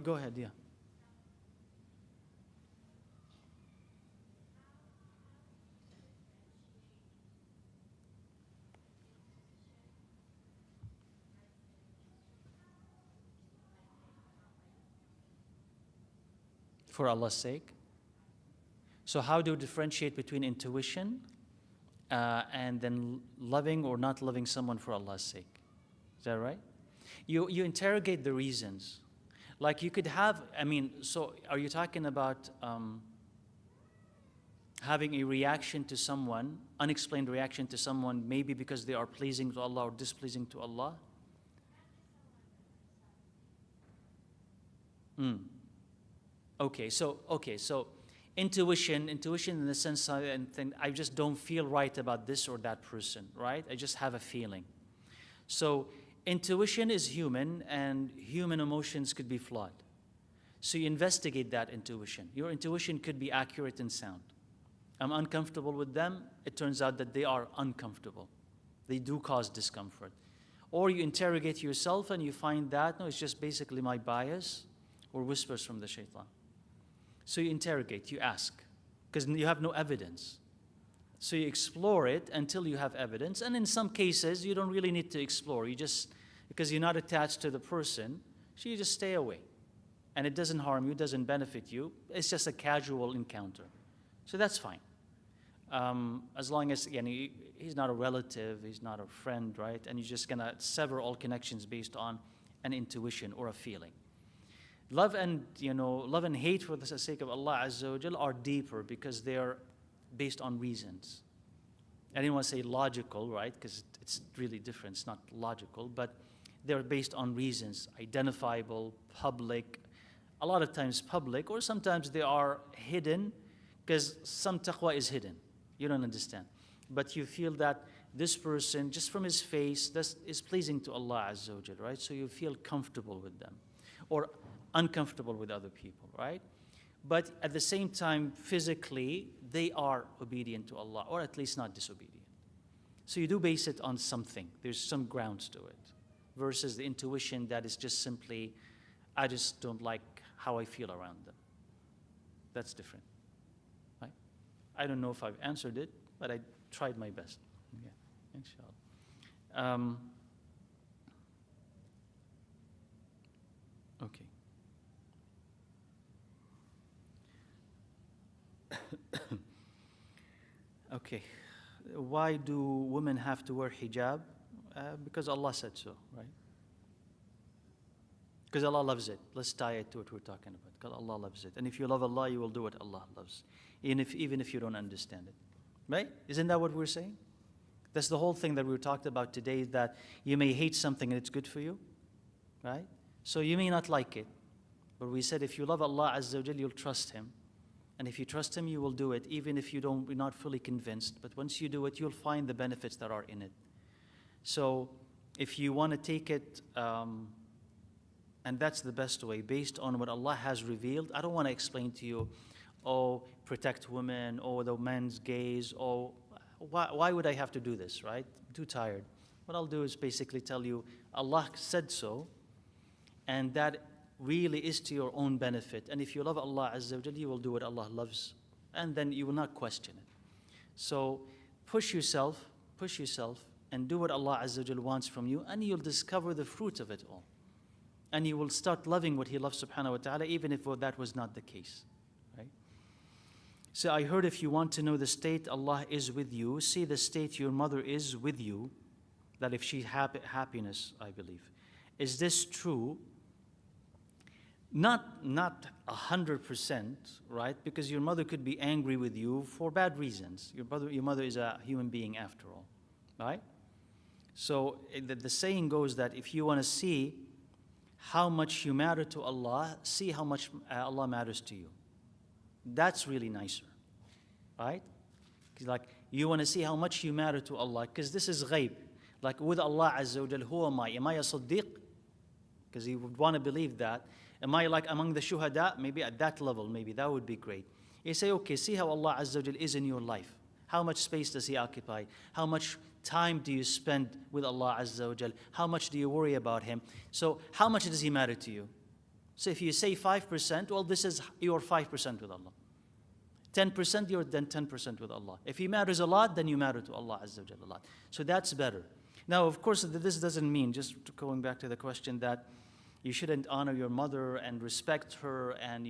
Go ahead, yeah. For Allah's sake. So how do you differentiate between intuition and then loving or not loving someone for Allah's sake? Is that right? You interrogate the reasons. Like you could have, so are you talking about having a reaction to someone, unexplained reaction to someone, maybe because they are pleasing to Allah or displeasing to Allah? Okay, so intuition in the sense I just don't feel right about this or that person, right? I just have a feeling. So intuition is human, and human emotions could be flawed. So you investigate that intuition. Your intuition could be accurate and sound. I'm uncomfortable with them. It turns out that they are uncomfortable. They do cause discomfort. Or you interrogate yourself and you find that, no, it's just basically my bias or whispers from the shaitan. So you interrogate, you ask, because you have no evidence. So you explore it until you have evidence. And in some cases, you don't really need to explore. You just, because you're not attached to the person, so you just stay away. And it doesn't harm you, doesn't benefit you. It's just a casual encounter. So that's fine. As long as, again, he's not a relative, he's not a friend, right? And you're just going to sever all connections based on an intuition or a feeling. Love and hate for the sake of Allah Azza wa Jal are deeper because they are based on reasons. I didn't want to say logical, right? Because it's really different. It's not logical, but they're based on reasons, identifiable, public, a lot of times public, or sometimes they are hidden, because some taqwa is hidden. You don't understand. But you feel that this person, just from his face, is pleasing to Allah Azza wa Jal, right? So you feel comfortable with them, or uncomfortable with other people, right? But at the same time, physically, they are obedient to Allah, or at least not disobedient. So you do base it on something. There's some grounds to it, versus the intuition that is just simply, I just don't like how I feel around them. That's different, right? I don't know if I've answered it, but I tried my best. Yeah, inshallah. Okay. Okay. Why do women have to wear hijab? Because Allah said so, right? Because Allah loves it. Let's tie it to what we're talking about. Because Allah loves it. And if you love Allah, you will do what Allah loves, even if you don't understand it. Right? Isn't that what we're saying? That's the whole thing that we talked about today, that you may hate something and it's good for you. Right? So you may not like it. But we said if you love Allah Azza wa Jal, you'll trust Him. And if you trust Him, you will do it, even if you're not fully convinced. But once you do it, you'll find the benefits that are in it. So if you want to take it, and that's the best way, based on what Allah has revealed. I don't want to explain to you, oh, protect women, oh, the men's gaze, oh, why would I have to do this, right? I'm too tired. What I'll do is basically tell you, Allah said so, and that really is to your own benefit. And if you love Allah Azza wa Jal, you will do what Allah loves, and then you will not question it. So push yourself, and do what Allah Azza wa Jal wants from you, and you'll discover the fruit of it all. And you will start loving what He loves subhanahu wa ta'ala, even if that was not the case. Right? So I heard if you want to know the state Allah is with you, see the state your mother is with you, that if she happiness, I believe. Is this true? Not 100%, right? Because your mother could be angry with you for bad reasons. Your mother is a human being after all, right? So the saying goes that if you want to see how much you matter to Allah, see how much Allah matters to you. That's really nicer, right? Like, you want to see how much you matter to Allah, because this is ghaib. Like with Allah Azza wa Jal, who am I? Am I a Siddiq? Because you would want to believe that. Am I like among the shuhada? Maybe at that level, maybe that would be great. You say, okay, see how Allah Azza wa Jal is in your life. How much space does He occupy? How much time do you spend with Allah Azza wa Jal? How much do you worry about Him? So how much does He matter to you? So if you say 5%, well, this is your 5% with Allah. 10%, you're then 10% with Allah. If He matters a lot, then you matter to Allah Azza wa Jal a lot. So that's better. Now, of course, this doesn't mean, just going back to the question, that you shouldn't honor your mother and respect her and,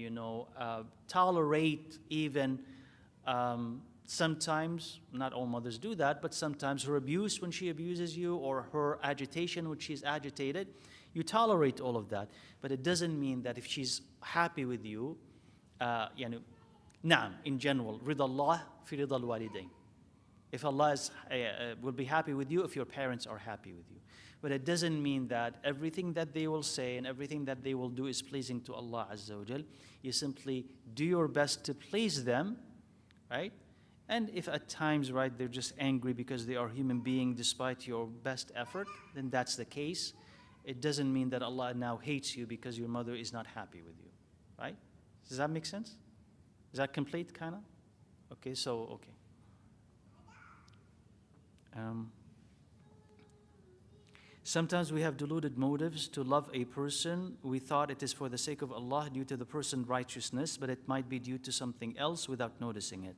tolerate even sometimes, not all mothers do that, but sometimes her abuse when she abuses you, or her agitation when she's agitated. You tolerate all of that. But it doesn't mean that if she's happy with you, na'am, in general, rida Allah fi rida al-walidain. If Allah will be happy with you if your parents are happy with you. But it doesn't mean that everything that they will say and everything that they will do is pleasing to Allah Azza wa Jal. You simply do your best to please them, right? And if at times, right, they're just angry because they are human beings despite your best effort, then that's the case. it doesn't mean that Allah now hates you because your mother is not happy with you, right? Does that make sense? Is that complete, kind of? Okay, so, okay. Sometimes we have deluded motives to love a person. We thought it is for the sake of Allah due to the person's righteousness, but it might be due to something else without noticing it.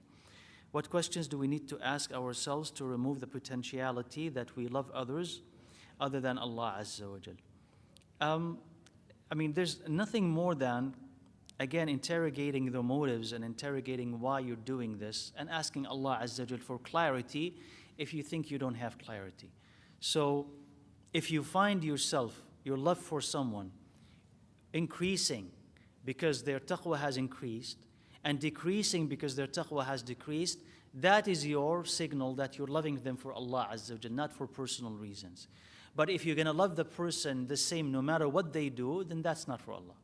What questions do we need to ask ourselves to remove the potentiality that we love others other than Allah Azza wa Jal? There's nothing more than, again, interrogating the motives and interrogating why you're doing this and asking Allah Azza wa Jal for clarity if you think you don't have clarity. So if you find yourself, your love for someone, increasing because their taqwa has increased and decreasing because their taqwa has decreased, that is your signal that you're loving them for Allah Azza wa Jal, not for personal reasons. But if you're going to love the person the same no matter what they do, then that's not for Allah.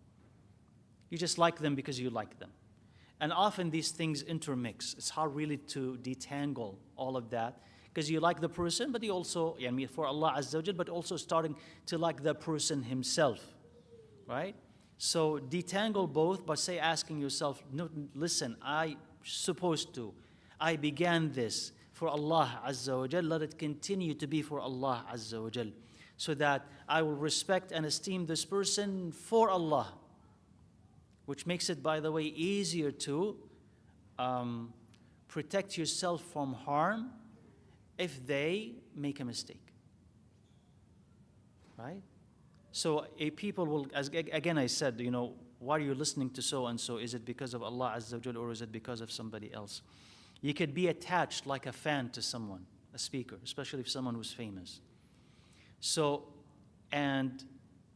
You just like them because you like them. And often these things intermix. It's hard really to detangle all of that because you like the person, but you also, for Allah Azza wa Jal, but also starting to like the person himself, right? So detangle both, but say asking yourself, no, listen, I began this for Allah Azza wa Jal, let it continue to be for Allah Azza wa Jal, so that I will respect and esteem this person for Allah, which makes it, by the way, easier to protect yourself from harm if they make a mistake, right? So people will, as again I said, why are you listening to so-and-so? Is it because of Allah Azza wa Jal or is it because of somebody else? You could be attached like a fan to someone, a speaker, especially if someone who's famous. So, and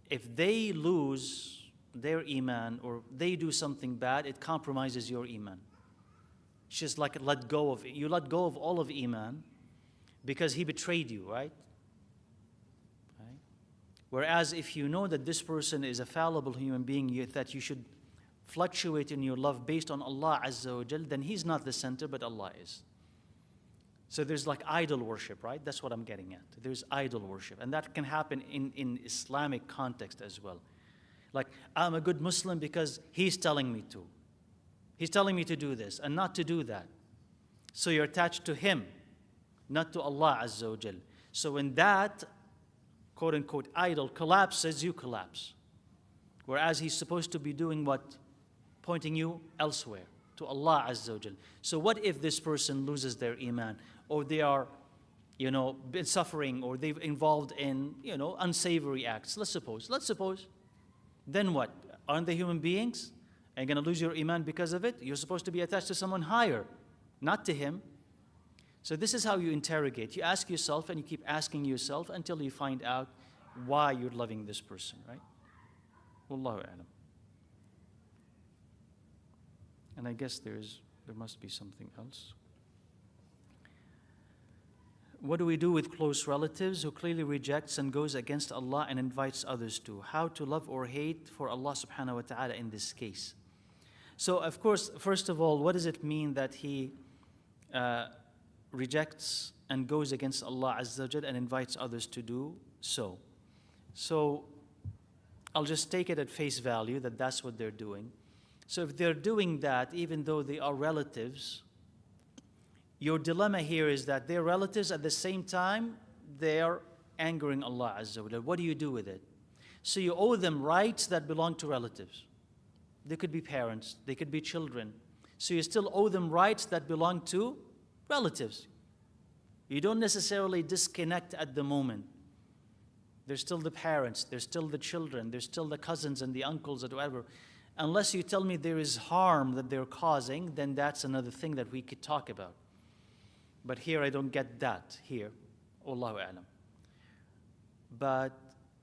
if they lose their Iman or they do something bad, it compromises your Iman. It's just like you let go of all of Iman because he betrayed you, right? Whereas if you know that this person is a fallible human being, that you should fluctuate in your love based on Allah Azza wa Jal, then he's not the center, but Allah is. So there's like idol worship, right? That's what I'm getting at. There's idol worship. And that can happen in Islamic context as well. Like, I'm a good Muslim because he's telling me to. He's telling me to do this and not to do that. So you're attached to him, not to Allah Azza wa Jal. So when that quote-unquote idol collapses, you collapse. Whereas he's supposed to be doing what? Pointing you elsewhere, to Allah Azza wa Jal. So what if this person loses their Iman, or they are, been suffering, or they've involved in, unsavory acts? Let's suppose. Then what? Aren't they human beings? Are you going to lose your Iman because of it? You're supposed to be attached to someone higher, not to him. So this is how you interrogate. You ask yourself and you keep asking yourself until you find out why you're loving this person, right? Wallahu a'lam. And I guess there must be something else. What do we do with close relatives who clearly rejects and goes against Allah and invites others to? How to love or hate for Allah subhanahu wa ta'ala in this case? So of course, first of all, what does it mean that he rejects and goes against Allah Azza wa Jal and invites others to do so? So I'll just take it at face value that that's what they're doing. So if they're doing that, even though they are relatives, your dilemma here is that they're relatives at the same time, they're angering Allah Azza wa Jal. What do you do with it? So you owe them rights that belong to relatives. They could be parents, they could be children. So you still owe them rights that belong to relatives. You don't necessarily disconnect at the moment. They're still the parents, they're still the children, they're still the cousins and the uncles and whatever. Unless you tell me there is harm that they're causing, then that's another thing that we could talk about. But here I don't get that here. Allahu a'lam. But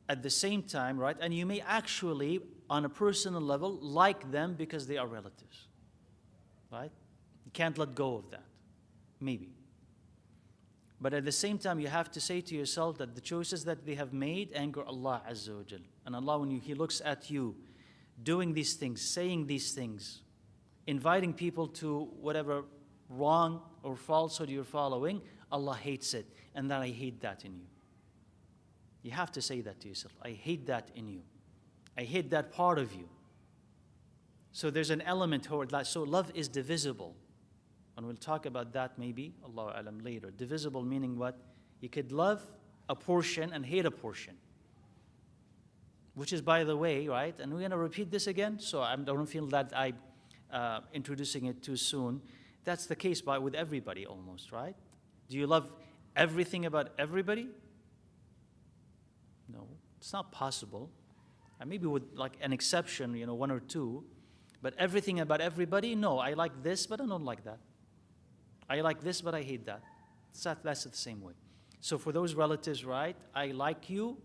at the same time, right, and you may actually, on a personal level, like them because they are relatives. Right? You can't let go of that. Maybe. But at the same time, you have to say to yourself that the choices that they have made anger Allah Azza wa Jal. And Allah, when He looks at you, doing these things, saying these things, inviting people to whatever wrong or falsehood you're following, Allah hates it. And that I hate that in you. You have to say that to yourself. I hate that in you. I hate that part of you. So there's an element toward that. So love is divisible. And we'll talk about that maybe, Allahu Alam, later. Divisible meaning what? You could love a portion and hate a portion. Which is, by the way, right? And we're going to repeat this again, so I don't feel that I'm introducing it too soon. That's the case with everybody almost, right? Do you love everything about everybody? No, it's not possible. And maybe with like an exception, one or two. But everything about everybody, no. I like this, but I don't like that. I like this, but I hate that. That's the same way. So for those relatives, right? I like you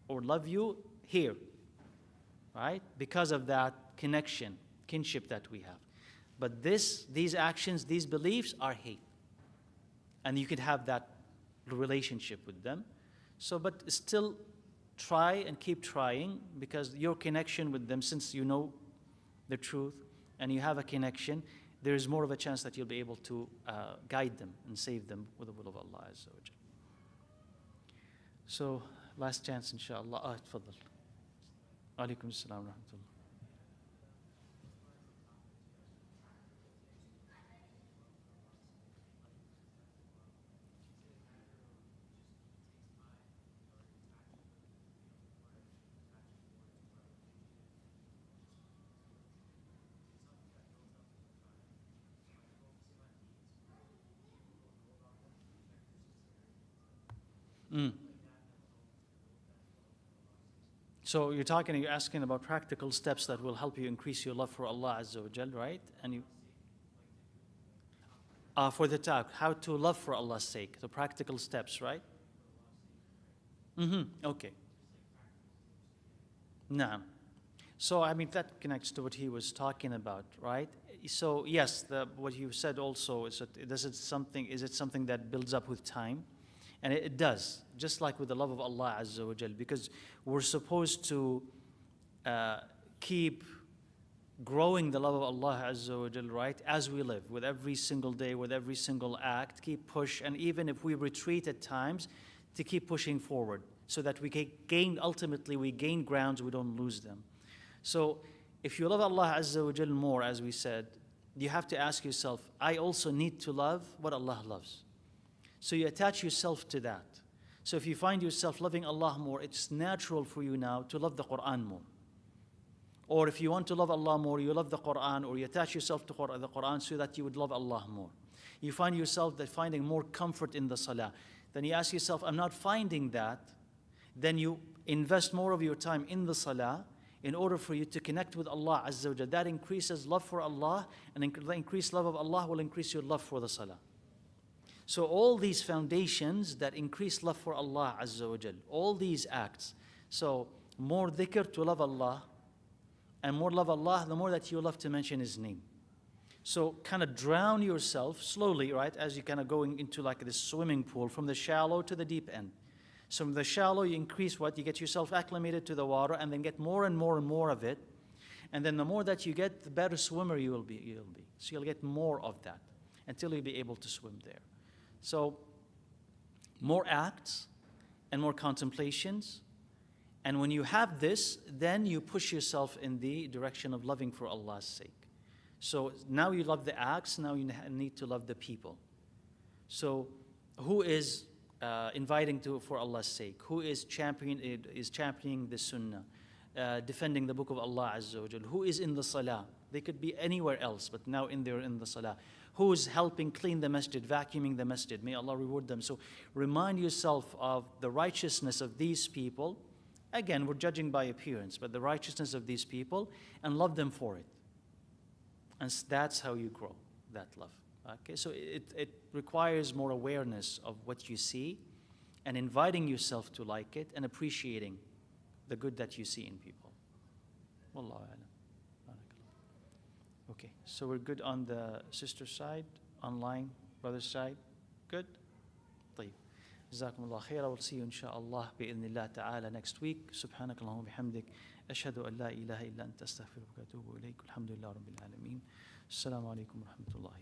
or love you here, right? Because of that connection, kinship that we have. But these actions, these beliefs are hate. And you could have that relationship with them. So, but still try and keep trying, because your connection with them, since you know the truth and you have a connection, there is more of a chance that you'll be able to guide them and save them with the will of Allah Azza wa Jal. So, last chance, inshallah. Tfaddal. Alaikum assalam wa rahmatullah. So you're asking about practical steps that will help you increase your love for Allah Azza wa Jal, right? And you, for the talk, how to love for Allah's sake, the practical steps, right? Okay. Nah. So that connects to what he was talking about, right? So yes, what you said also is it something that builds up with time? And it does, just like with the love of Allah Azza wa Jal, because we're supposed to keep growing the love of Allah Azza wa Jal, right, as we live, with every single day, with every single act, keep push, and even if we retreat at times, to keep pushing forward, so that we gain grounds, we don't lose them. So if you love Allah Azza wa Jal more, as we said, you have to ask yourself, I also need to love what Allah loves. So you attach yourself to that. So if you find yourself loving Allah more, it's natural for you now to love the Quran more. Or if you want to love Allah more, you love the Quran, or you attach yourself to the Quran so that you would love Allah more. You find yourself finding more comfort in the salah. Then you ask yourself, I'm not finding that. Then you invest more of your time in the salah in order for you to connect with Allah Azza wa Jal. That increases love for Allah, and the increased love of Allah will increase your love for the salah. So all these foundations that increase love for Allah Azza wa Jal, all these acts. So more dhikr to love Allah, and more love Allah, the more that you love to mention His name. So kind of drown yourself slowly, right, as you kind of going into like this swimming pool from the shallow to the deep end. So from the shallow, you increase you get yourself acclimated to the water, and then get more and more and more of it. And then the more that you get, the better swimmer you will be. So you'll get more of that until you'll be able to swim there. So more acts and more contemplations. And when you have this, then you push yourself in the direction of loving for Allah's sake. So now you love the acts, now you need to love the people. So who is inviting for Allah's sake? Who is championing the sunnah, defending the book of Allah Azza wa Jal? Who is in the salah? They could be anywhere else, but now they're in the salah. Who is helping clean the masjid, vacuuming the masjid? May Allah reward them. So remind yourself of the righteousness of these people. Again, we're judging by appearance, but the righteousness of these people, and love them for it. And that's how you grow that love. Okay, so it requires more awareness of what you see, and inviting yourself to like it, and appreciating the good that you see in people. Wallahu a'lam. Okay, so we're good on the sister side, online, brother's side. Good? طيب. جزاكم الله خيرا. We'll see you inshallah بإذن الله تعالى next week. سبحانك اللهم وبحمدك أشهد أن لا إله إلا أنت أستغفرك وأتوب إليك. الحمد لله رب العالمين. السلام عليكم ورحمة الله.